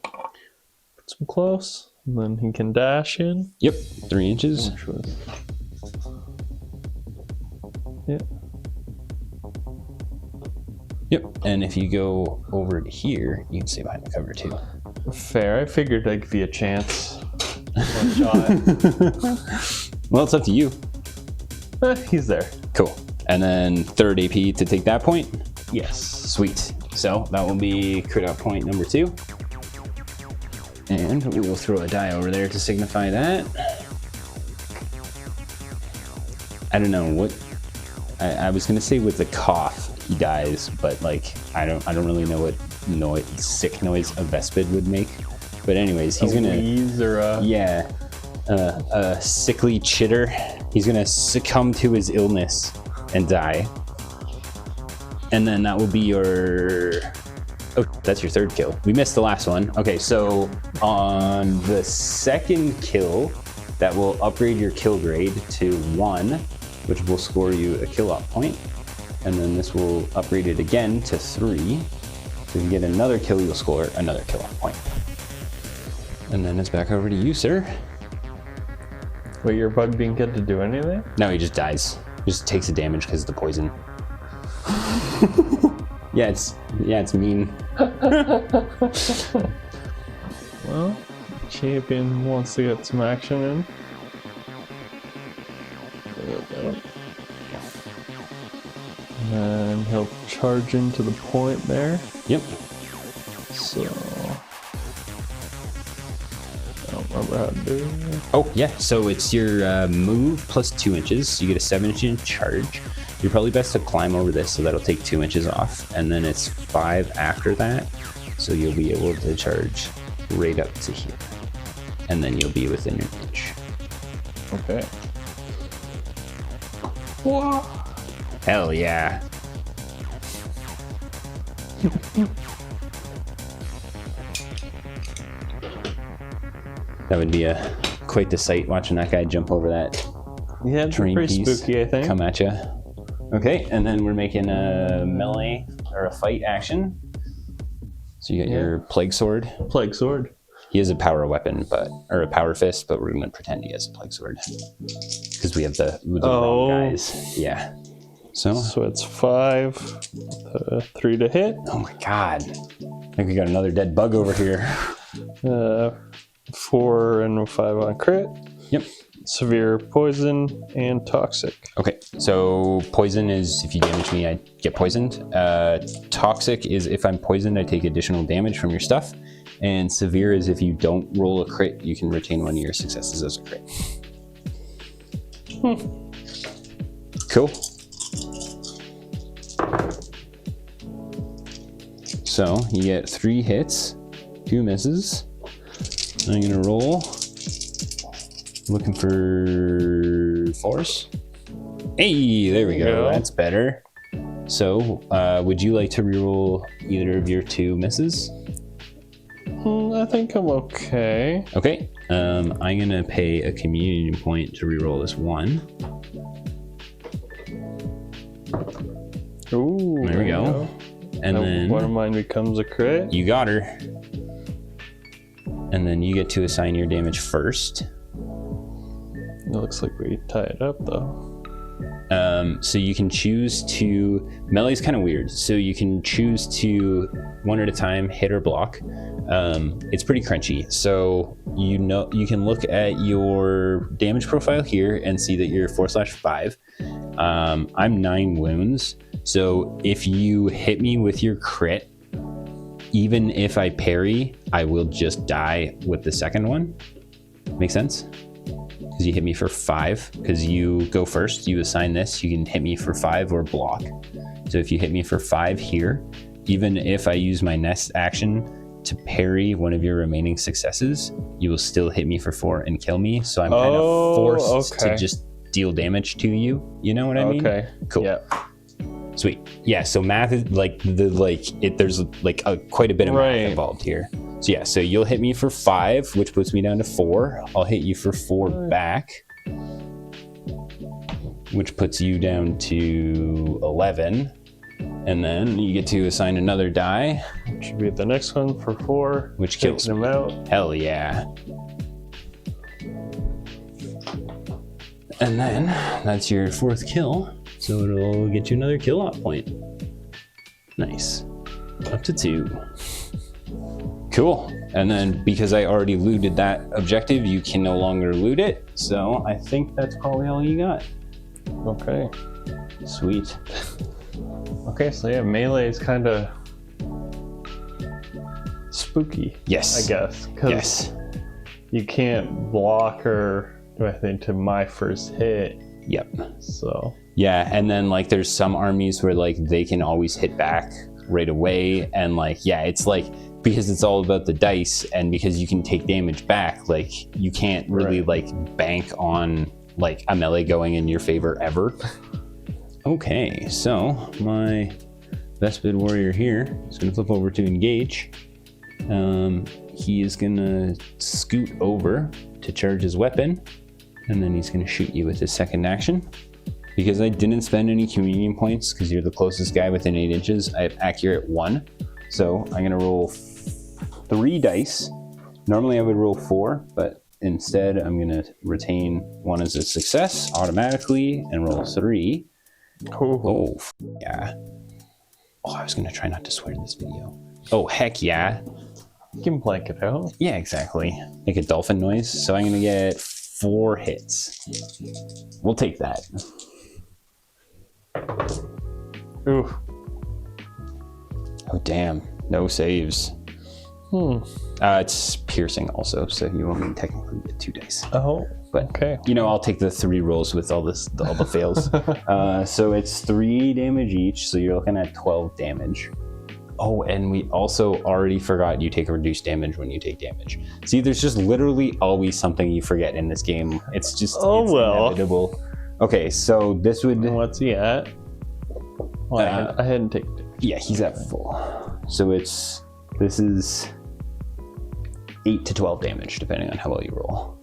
Put some close, and then he can dash in. Yep, 3 inches. Which was Yeah. Yep. And if you go over to here, you can stay behind the cover too. Fair. I figured I'd give you a chance. One shot. Well, it's up to you. He's there. Cool. And then third AP to take that point. Yes. Sweet. So that will be crit out point number 2. And we will throw a die over there to signify that. I don't know what I was gonna say with the cough he dies, but like I don't really know what sick noise a Vespid would make. But anyways, he's gonna wheeze or a... yeah, a sickly chitter. He's gonna succumb to his illness and die. And then that will be your... Oh, that's your third kill. We missed the last one. Okay, so on the second kill, that will upgrade your kill grade to 1, which will score you a kill off point. And then this will upgrade it again to 3. So if you get another kill, you'll score another kill off point. And then it's back over to you, sir. Wait, your bug didn't get to do anything? No, he just dies. He just takes the damage because of the poison. Yeah, it's mean. Well, champion wants to get some action in. There we go. And then he'll charge into the point there. Yep. So I don't remember how to do it. Oh, yeah. So it's your move plus 2 inches. So you get a 7-inch charge. You're probably best to climb over this, so that'll take 2 inches off. And then it's 5 after that. So you'll be able to charge right up to here. And then you'll be within an inch. Okay. Whoa. Hell yeah. That would be quite the sight watching that guy jump over that Yeah, it's terrain pretty piece spooky, I think. come at you. Okay, and then we're making a melee or a fight action. So you got your plague sword. Plague sword. He has a power weapon, or a power fist, but we're gonna pretend he has a plague sword because we have the wrong guys. Yeah. So it's 5, 3 to hit. oh my god, I think we got another dead bug over here. 4 and 5 on crit. Yep. Severe poison and toxic. Okay, so poison is if you damage me, I get poisoned. Toxic is if I'm poisoned, I take additional damage from your stuff. And severe is if you don't roll a crit, you can retain one of your successes as a crit. Cool. So you get 3 hits, 2 misses. I'm gonna roll. Looking for force. Hey, there we go. That's better. So, would you like to reroll either of your 2 misses? I think I'm okay. Okay. I'm gonna pay a communion point to reroll this 1. Ooh, There we go. And then one of mine becomes a crit. you got her. And then you get to assign your damage first. It looks like we tie it up though. So you can choose to, melee's kind of weird. So you can choose to, one at a time, hit or block. It's pretty crunchy. So you can look at your damage profile here and see that you're 4/5. I'm 9 wounds. So if you hit me with your crit, even if I parry, I will just die with the second one. Make sense? Because you hit me for 5, because you go first, you assign this, you can hit me for 5 or block. So if you hit me for 5 here, even if I use my next action to parry one of your remaining successes, you will still hit me for 4 and kill me. So I'm kind of forced to just deal damage to you. You know what I mean? Okay. Cool. Yeah. Sweet. Yeah, so math is there's quite a bit of math involved here. So yeah, so you'll hit me for 5, which puts me down to 4. I'll hit you for 4 back, which puts you down to 11. And then you get to assign another die. Should be the next one for 4. Which kills him out. Hell yeah. And then that's your 4th kill. So it'll get you another kill off point. Nice. Up to 2. Cool. And then because I already looted that objective, you can no longer loot it. So I think that's probably all you got. Okay. Sweet. Okay, so yeah, melee is kind of spooky. Yes. I guess. 'Cause Yes. you can't block or do anything to my first hit. Yep. So Yeah, and then like there's some armies where like they can always hit back right away, and like yeah, it's like because it's all about the dice, and because you can take damage back, like you can't really Right. like bank on like a melee going in your favor ever. Okay, so my Vespid warrior here is gonna flip over to engage. He is gonna scoot over to charge his weapon, and then he's gonna shoot you with his second action. Because I didn't spend any communion points, because you're the closest guy within 8 inches, I have accurate 1. So I'm gonna roll 3 dice. Normally I would roll 4, but instead I'm gonna retain 1 as a success automatically and roll 3. Oh, yeah. Oh, I was gonna try not to swear in this video. Oh, heck yeah. you can blank it out. Yeah, exactly. Make a dolphin noise. So I'm gonna get 4 hits. We'll take that. Ooh. Oh, damn. No saves. It's piercing also, so you only technically get 2 dice. Oh. But Okay. you know, I'll take the 3 rolls with all the fails. So it's 3 damage each, so you're looking at 12 damage. Oh, and we also already forgot you take a reduced damage when you take damage. See, there's just literally always something you forget in this game. It's just it's inevitable. Okay, so this would What's he at? Well, I hadn't taken it. yeah, he's at full. So this is 8 to 12 damage depending on how well you roll.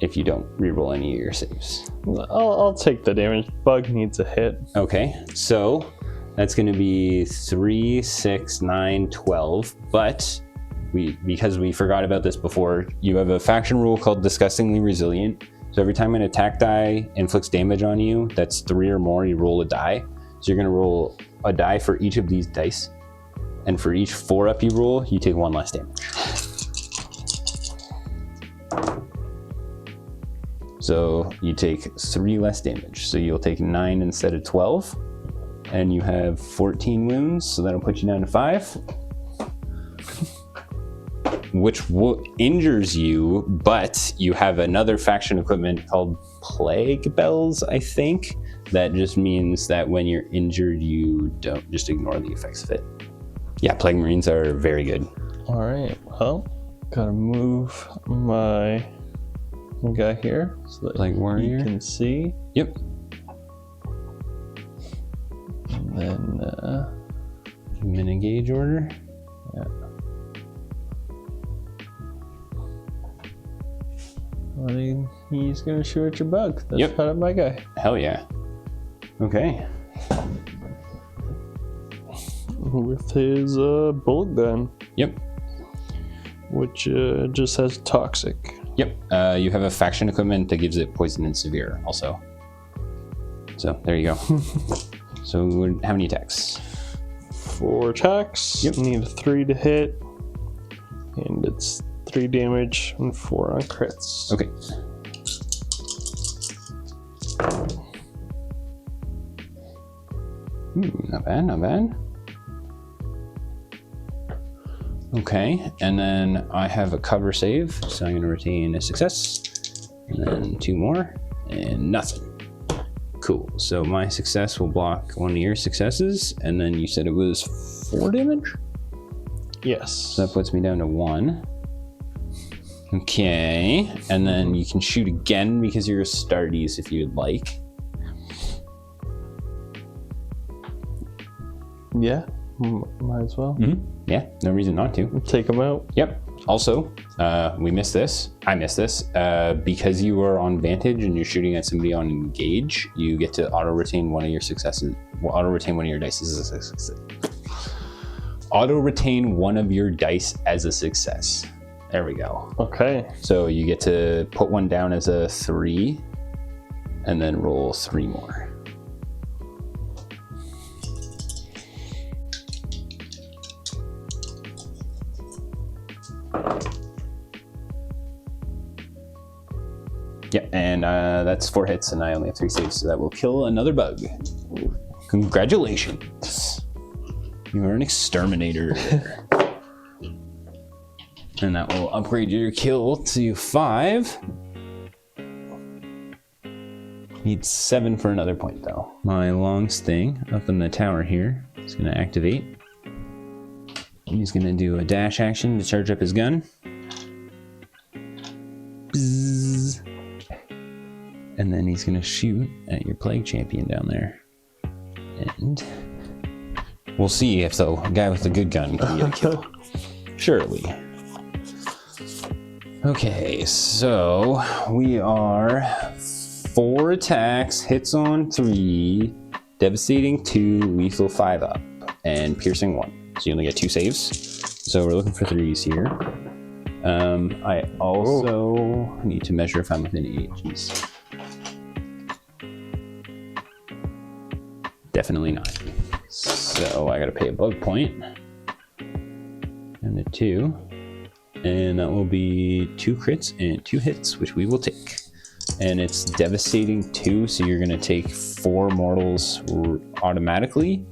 If you don't re-roll any of your saves. I'll take the damage. Bug needs a hit. Okay, so that's going to be 3, 6, 9, 12. But because we forgot about this before, you have a faction rule called Disgustingly Resilient. So every time an attack die inflicts damage on you, that's 3 or more, you roll a die. So you're going to roll a die for each of these dice. And for each 4-up you roll, you take 1 less damage. So you take 3 less damage. So you'll take 9 instead of 12. And you have 14 wounds, so that'll put you down to 5. Which injures you, but you have another faction equipment called Plague Bells, I think. That just means that when you're injured, you don't just ignore the effects of it. Yeah, Plague Marines are very good. All right. Well, gotta move my guy here so that Plague Warrior. you can see. Yep. And then, Min engage order. yeah. Well, he's gonna shoot at your bug. That's Yep. kind of my guy. Hell yeah. Okay. With his bullet gun, Yep. which just has toxic. Yep. You have a faction equipment that gives it poison and severe also. So there you go. So how many attacks? 4 attacks. Yep. Need 3 to hit. And it's 3 damage and 4 on crits. Okay. Not bad, not bad. Okay, and then I have a cover save, so I'm going to retain a success, and then 2 more, and nothing. Cool, so my success will block one of your successes, and then you said it was 4 damage? Yes. So that puts me down to 1. Okay, and then you can shoot again because you're Astartes if you'd like. Yeah, might as well. Yeah, no reason not to. Take him out. Yep. Also, we missed this. I missed this. Because you are on Vantage and you're shooting at somebody on Engage, you get to auto-retain one of your successes. Well, auto-retain one of your dice as a success. Auto-retain one of your dice as a success. There we go. Okay. So you get to put one down as a 3 and then roll 3 more. Yeah, and that's 4 hits, and I only have 3 saves, so that will kill another bug. Congratulations. You are an exterminator. And that will upgrade your kill to 5. Need 7 for another point, though. My long sting up in the tower here is going to activate. He's going to do a dash action to charge up his gun. Bzzz. And then he's going to shoot at your plague champion down there. And we'll see if the guy with the good gun can get a kill. Surely. Okay, so we are 4 attacks, hits on 3, devastating 2, lethal 5 up, and piercing 1. So you only get 2 saves. So we're looking for 3s here. I also need to measure if I'm within 8. Jeez. Definitely not. So I gotta pay a bug point. And a 2. And that will be 2 crits and 2 hits, which we will take. And it's devastating 2, so you're gonna take 4 mortals automatically.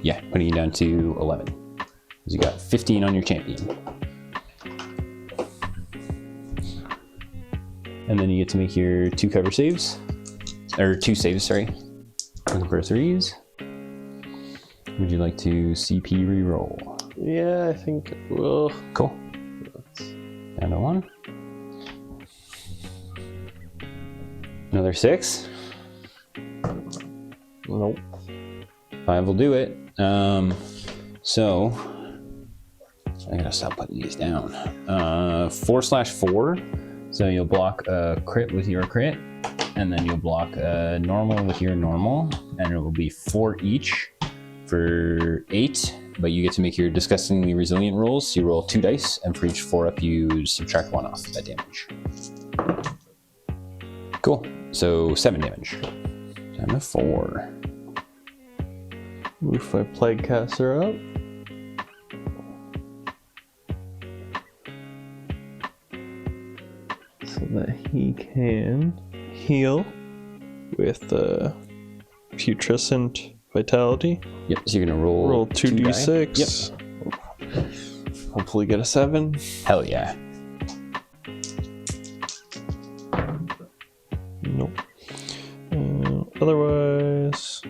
Yeah, putting you down to 11. Because you got 15 on your champion. And then you get to make your 2 cover saves. Or 2 saves, sorry. Looking for 3s. Would you like to CP reroll? Yeah, I think it will. Cool. Down to 1. Another 6. Nope. 5 will do it. So I gotta stop putting these down. 4/4. So you'll block a crit with your crit, and then you'll block a normal with your normal, and it will be 4 each for 8. But you get to make your disgustingly resilient rolls. So you roll 2 dice, and for each 4 up, you subtract 1 off that damage. Cool. So 7 damage. Down to 4. Move my plague caster up. So that he can heal with putrescent vitality. Yep. So you're gonna roll 2d6. Yep. Hopefully get a 7. Hell yeah. Nope. Otherwise,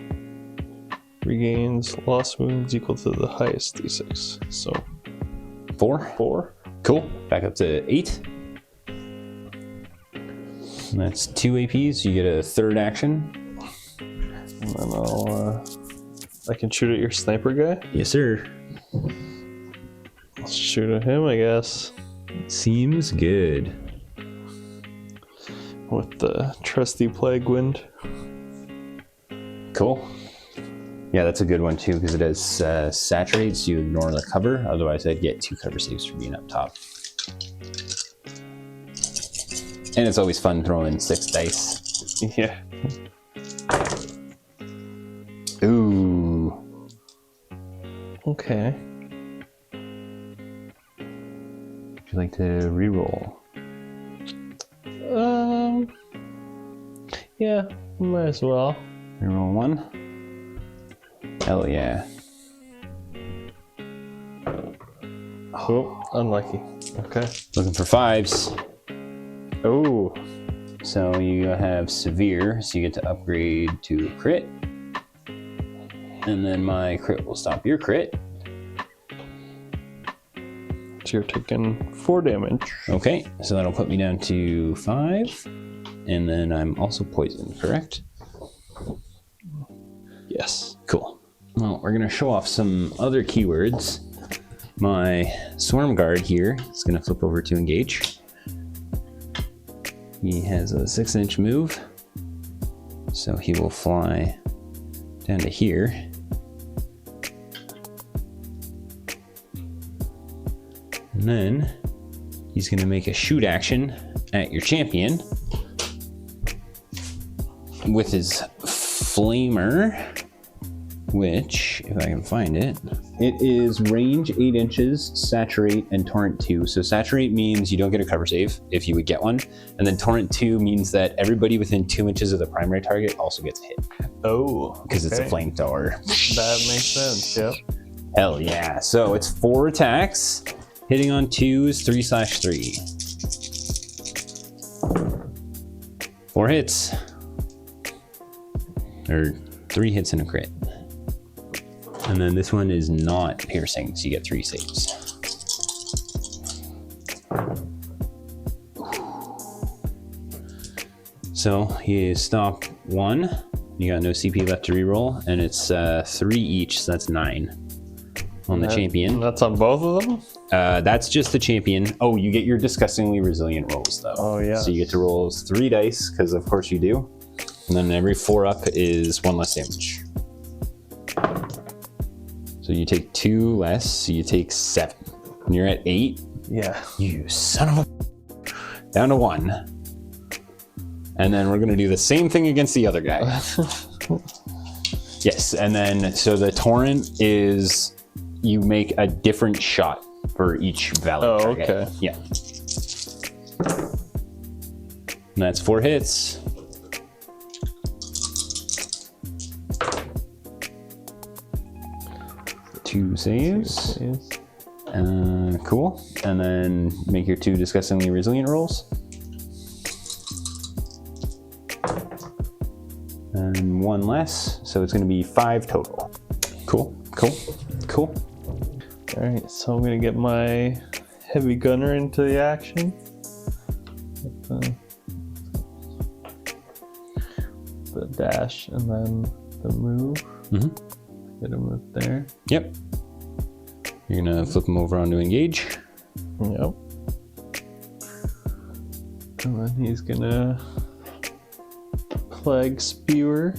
regains lost wounds equal to the highest d6. So 4. Cool. Back up to 8. And that's 2 APs. You get a 3rd action. And then I can shoot at your sniper guy. Yes, sir. I'll shoot at him, I guess. Seems good. With the trusty plague wind. Cool. Yeah, that's a good one too, because it has saturate, so you ignore the cover. Otherwise, I'd get 2 cover saves for being up top. And it's always fun throwing 6 dice. Yeah. Ooh. Okay. Would you like to reroll? Yeah, might as well. Reroll 1. Hell yeah. Oh, unlucky. Okay. Looking for 5s. Oh. So you have severe, so you get to upgrade to a crit. And then my crit will stop your crit. So you're taking 4 damage. Okay, so that'll put me down to 5. And then I'm also poisoned, correct? Yes. Cool. Well, we're gonna show off some other keywords. My Swarm Guard here is gonna flip over to engage. He has a 6-inch move. So he will fly down to here. And then he's gonna make a shoot action at your champion with his flamer. which, if I can find it, it is range 8 inches, saturate, and torrent 2. So saturate means you don't get a cover save if you would get one, and then torrent 2 means that everybody within 2 inches of the primary target also gets hit Oh, because it's a flamethrower. That makes sense. Yep. Hell yeah! So it's 4 attacks. Hitting on 2 is 3/3. 4 hits, or 3 hits and a crit. And then this one is not piercing, so you get 3 saves. So you stop 1. You got no CP left to reroll, and it's 3 each, so that's 9 on the champion. That's on both of them? That's just the champion. Oh, you get your disgustingly resilient rolls, though. Oh, yeah. So you get to roll 3 dice, because of course you do. And then every 4 up is 1 less damage. So you take 2 less, so you take 7. And you're at 8. Yeah. You son of a... Down to 1. And then we're going to do the same thing against the other guy. Yes, and then, so the torrent is, you make a different shot for each valid target. Okay. Yeah. And that's 4 hits. Two saves. Cool. And then make your 2 disgustingly resilient rolls. And 1 less, so it's going to be 5 total. Cool. All right, so I'm gonna get my heavy gunner into the action. The dash and then the move. Mm-hmm. Get a move there. Yep. You're gonna flip him over onto engage. Yep. And then he's gonna plague spewer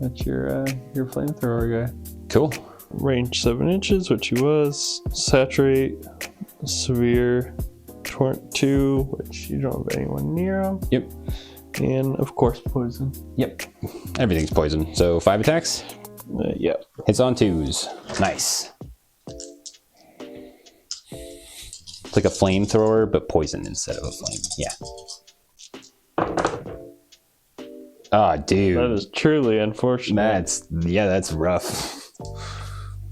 at your flamethrower guy. Cool. Range 7 inches, which he was. Saturate, severe, torrent 2, which you don't have anyone near him. Yep. And of course, poison. Yep. Everything's poison. So 5 attacks. Yep. Hits on 2s. Nice. It's like a flamethrower, but poison instead of a flame. Yeah. Ah, dude. That is truly unfortunate. That's rough.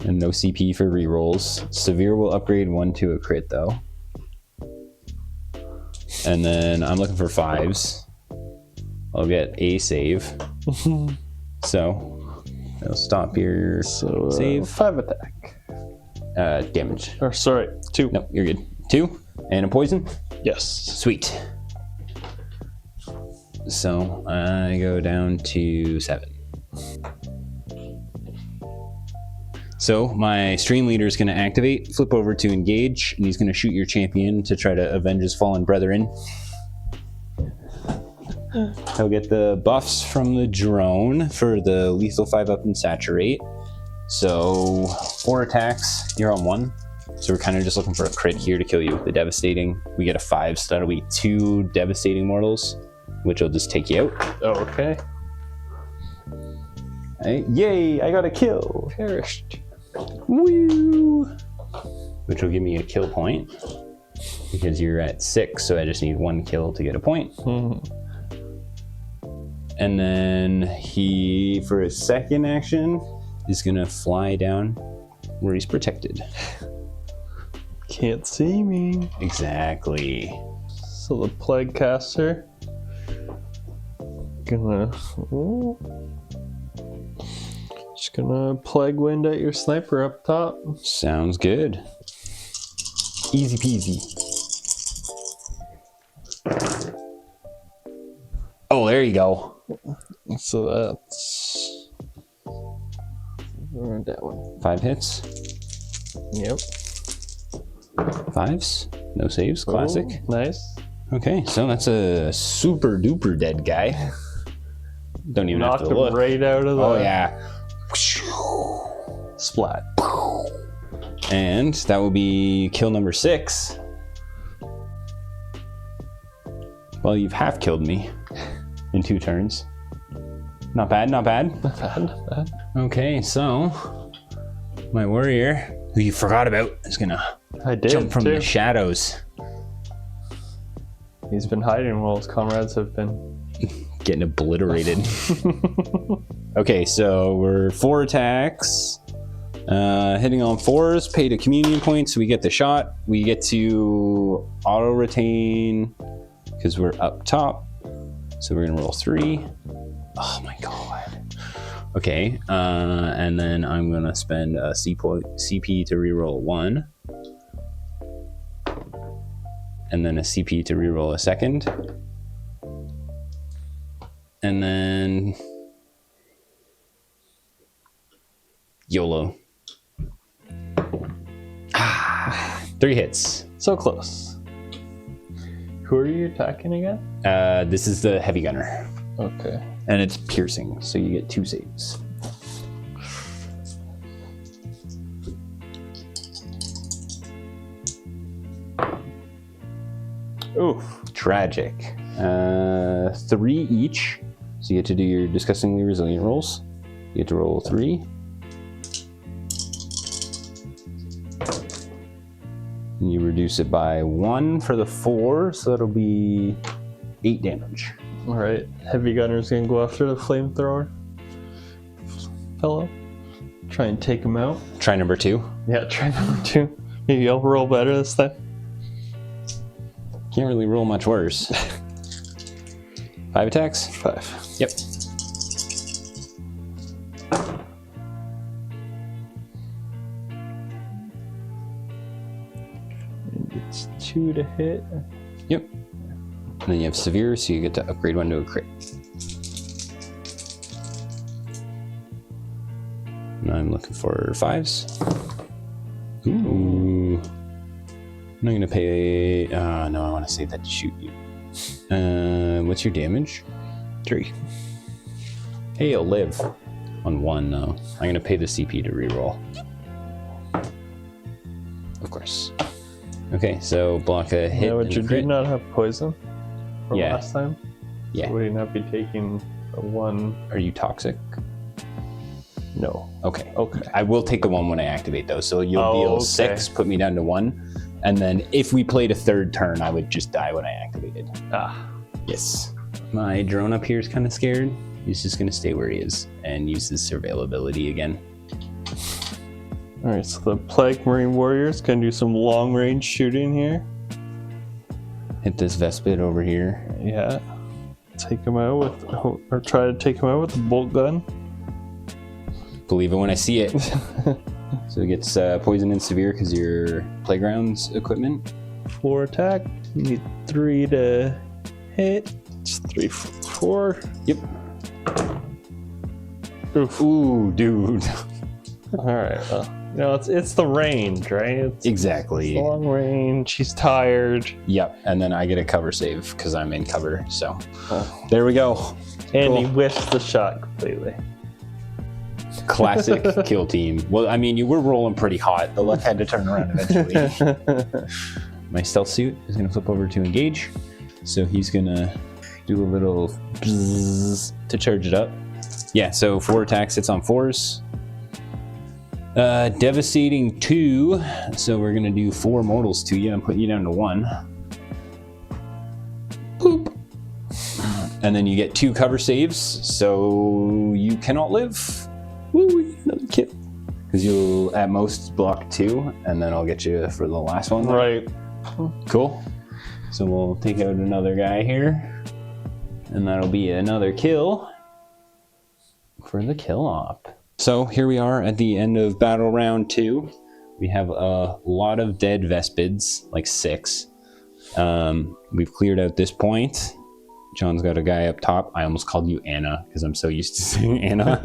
And no CP for rerolls. Severe will upgrade 1 to a crit though. And then I'm looking for 5s. I'll get a save. So I'll stop your save. 5 attack. Damage. Or sorry, 2. No, you're good. 2 and a poison. Yes. Sweet. So I go down to 7. So my stream leader is going to activate, flip over to engage, and he's going to shoot your champion to try to avenge his fallen brethren. He'll get the buffs from the drone for the lethal 5 up and saturate. So 4 attacks, you're on 1. So we're kind of just looking for a crit here to kill you with the devastating. We get a 5, so that'll be 2 devastating mortals, which will just take you out. Oh, okay. Right. Yay, I got a kill. Perished. Woo! Which will give me a kill point because you're at 6, so I just need 1 kill to get a point. And then he, for his second action, is gonna fly down where he's protected. Can't see me. Exactly. So the plague caster just gonna plague wind at your sniper up top. Sounds good. Easy peasy. Oh, there you go. So that's that one. 5 hits. Yep. 5s. No saves. Classic. Oh, nice. Okay, so that's a super duper dead guy. Don't even Knocked have to him look. right out of the Oh yeah. splat. And that will be kill number 6. Well, you've half killed me in 2 turns. Not bad, not bad. Not bad, not bad. Okay, so my warrior, who you forgot about, is gonna I did jump from too. the shadows. He's been hiding while his comrades have been. Getting obliterated. Okay, so we're 4 attacks. Hitting on 4s, paid a communion point, so we get the shot. We get to auto retain because we're up top. So we're gonna roll 3. Oh my god. Okay, and then I'm gonna spend a CP to reroll 1. And then a CP to reroll a second. And then YOLO. 3 hits. So close. Who are you attacking again? This is the heavy gunner. Okay. And it's piercing, so you get 2 saves. Oof. Tragic. 3 each. So you get to do your disgustingly resilient rolls. You get to roll 3. And you reduce it by 1 for the 4, so that'll be 8 damage. All right. Heavy gunner's gonna go after the flamethrower fellow. Try and take him out. Try number 2. Yeah, try number 2. Maybe I'll roll better this time. Can't really roll much worse. 5 attacks? 5. Yep. And it's 2 to hit. Yep. And then you have severe, so you get to upgrade 1 to a crit. And I'm looking for 5s. Ooh. I'm not gonna pay. No, I want to save that to shoot you. What's your damage? 3. Hey, you'll live on 1 though. I'm gonna pay the CP to reroll. Of course. Okay, so block a hit. Yeah, but and you a crit. did not have poison from Yeah. last time. Yeah. So would you not be taking a 1? Are you toxic? No. Okay. Okay. I will take the 1 when I activate though. So you'll Oh, deal okay. 6, put me down to 1. And then if we played a 3rd turn, I would just die when I activated. Ah. Yes. My drone up here is kind of scared. He's just going to stay where he is and use his surveillability again. All right. So the Plague Marine Warrior's gonna do some long range shooting here. Hit this Vespid over here. Yeah. Take him out with, or try to take him out with the bolt gun. Believe it when I see it. So it gets poison and severe because your playground's equipment. 4 attack. You need 3 to hit. It's 3, 4. Yep. Oof. Ooh, dude. All right. Well, you know, it's the range, right? It's Exactly. long range. He's tired. Yep. And then I get a cover save because I'm in cover. So Oh. there we go. And he Cool. whiffs the shot completely. Classic kill team. Well, I mean, you were rolling pretty hot. The luck had to turn around eventually. My stealth suit is going to flip over to engage. So he's going to do a little bzzz to charge it up. Yeah, so 4 attacks, it's on 4s. Devastating 2. So we're going to do 4 mortals to you and put you down to 1. Boop. And then you get 2 cover saves, so you cannot live. Woo, another kill. Because you'll at most block 2, and then I'll get you for the last one. Right. Cool. So we'll take out another guy here. And that'll be another kill for the kill op. So here we are at the end of battle round 2. We have a lot of dead Vespids, like 6. We've cleared out this point. John's got a guy up top. I almost called you Anna because I'm so used to saying Anna.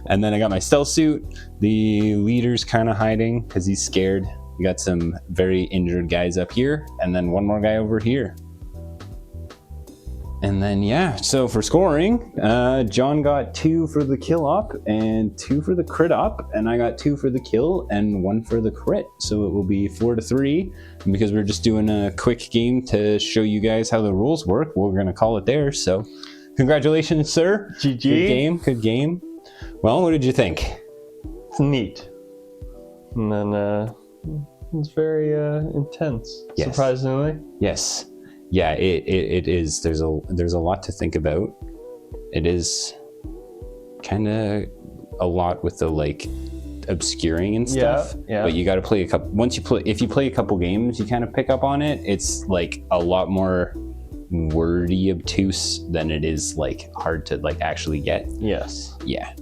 And then I got my stealth suit. The leader's kind of hiding because he's scared. We got some very injured guys up here, and then one more guy over here. And then, yeah, so for scoring, John got 2 for the kill op and 2 for the crit op, and I got 2 for the kill and 1 for the crit. So it will be 4-3. And because we're just doing a quick game to show you guys how the rules work, we're going to call it there. So congratulations, sir. GG. Good game. Good game. Well, what did you think? It's neat. And then it's very intense, Yes. surprisingly. Yes. Yeah, it is. There's a lot to think about. It is kind of a lot with the like obscuring and stuff. Yeah. But you got to play a couple. If you play a couple games, you kind of pick up on it. It's like a lot more wordy, obtuse than it is like hard to like actually get. Yes. Yeah.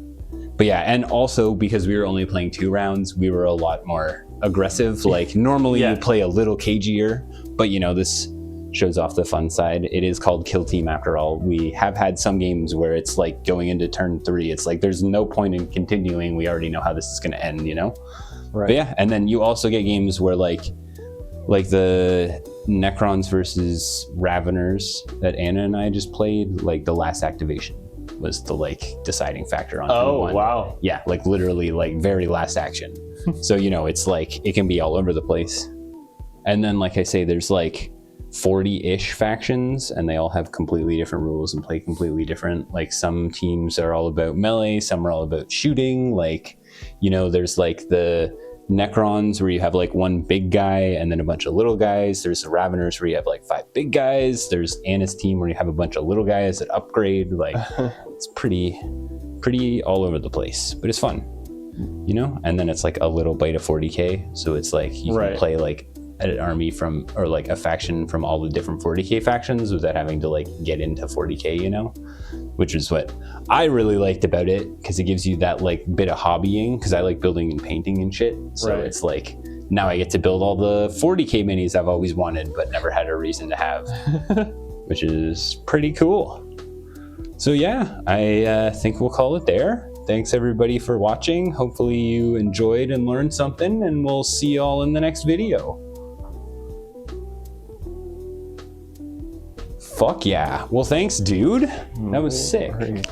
But yeah, and also because we were only playing 2 rounds, we were a lot more aggressive. Like normally Yeah. you play a little cagier, but you know, this shows off the fun side. It is called Kill Team after all. We have had some games where it's like going into turn 3, it's like there's no point in continuing. We already know how this is going to end, you know? Right. But yeah, and then you also get games where like the Necrons versus Raveners that Anna and I just played, like the last activation was the like deciding factor on who Oh, won. wow. Yeah, like literally like very last action. So, you know, it's like it can be all over the place. And then like I say, there's like 40-ish factions and they all have completely different rules and play completely different. Like some teams are all about melee, some are all about shooting. Like, you know, there's like the Necrons where you have like one big guy and then a bunch of little guys. There's the Raveners where you have like 5 big guys. There's Anna's team where you have a bunch of little guys that upgrade. Like it's pretty all over the place, but it's fun, you know? And then it's like a little bite of 40k. So it's like you Right. can play like an army from, or like a faction from all the different 40k factions without having to like get into 40k, you know? Which is what I really liked about it, because it gives you that like bit of hobbying, because I like building and painting and shit. So Right. it's like now I get to build all the 40k minis I've always wanted but never had a reason to have, which is pretty cool. So yeah, I think we'll call it there. Thanks everybody for watching. Hopefully you enjoyed and learned something, and we'll see you all in the next video. Fuck yeah. Well, thanks, dude. That was sick. Right.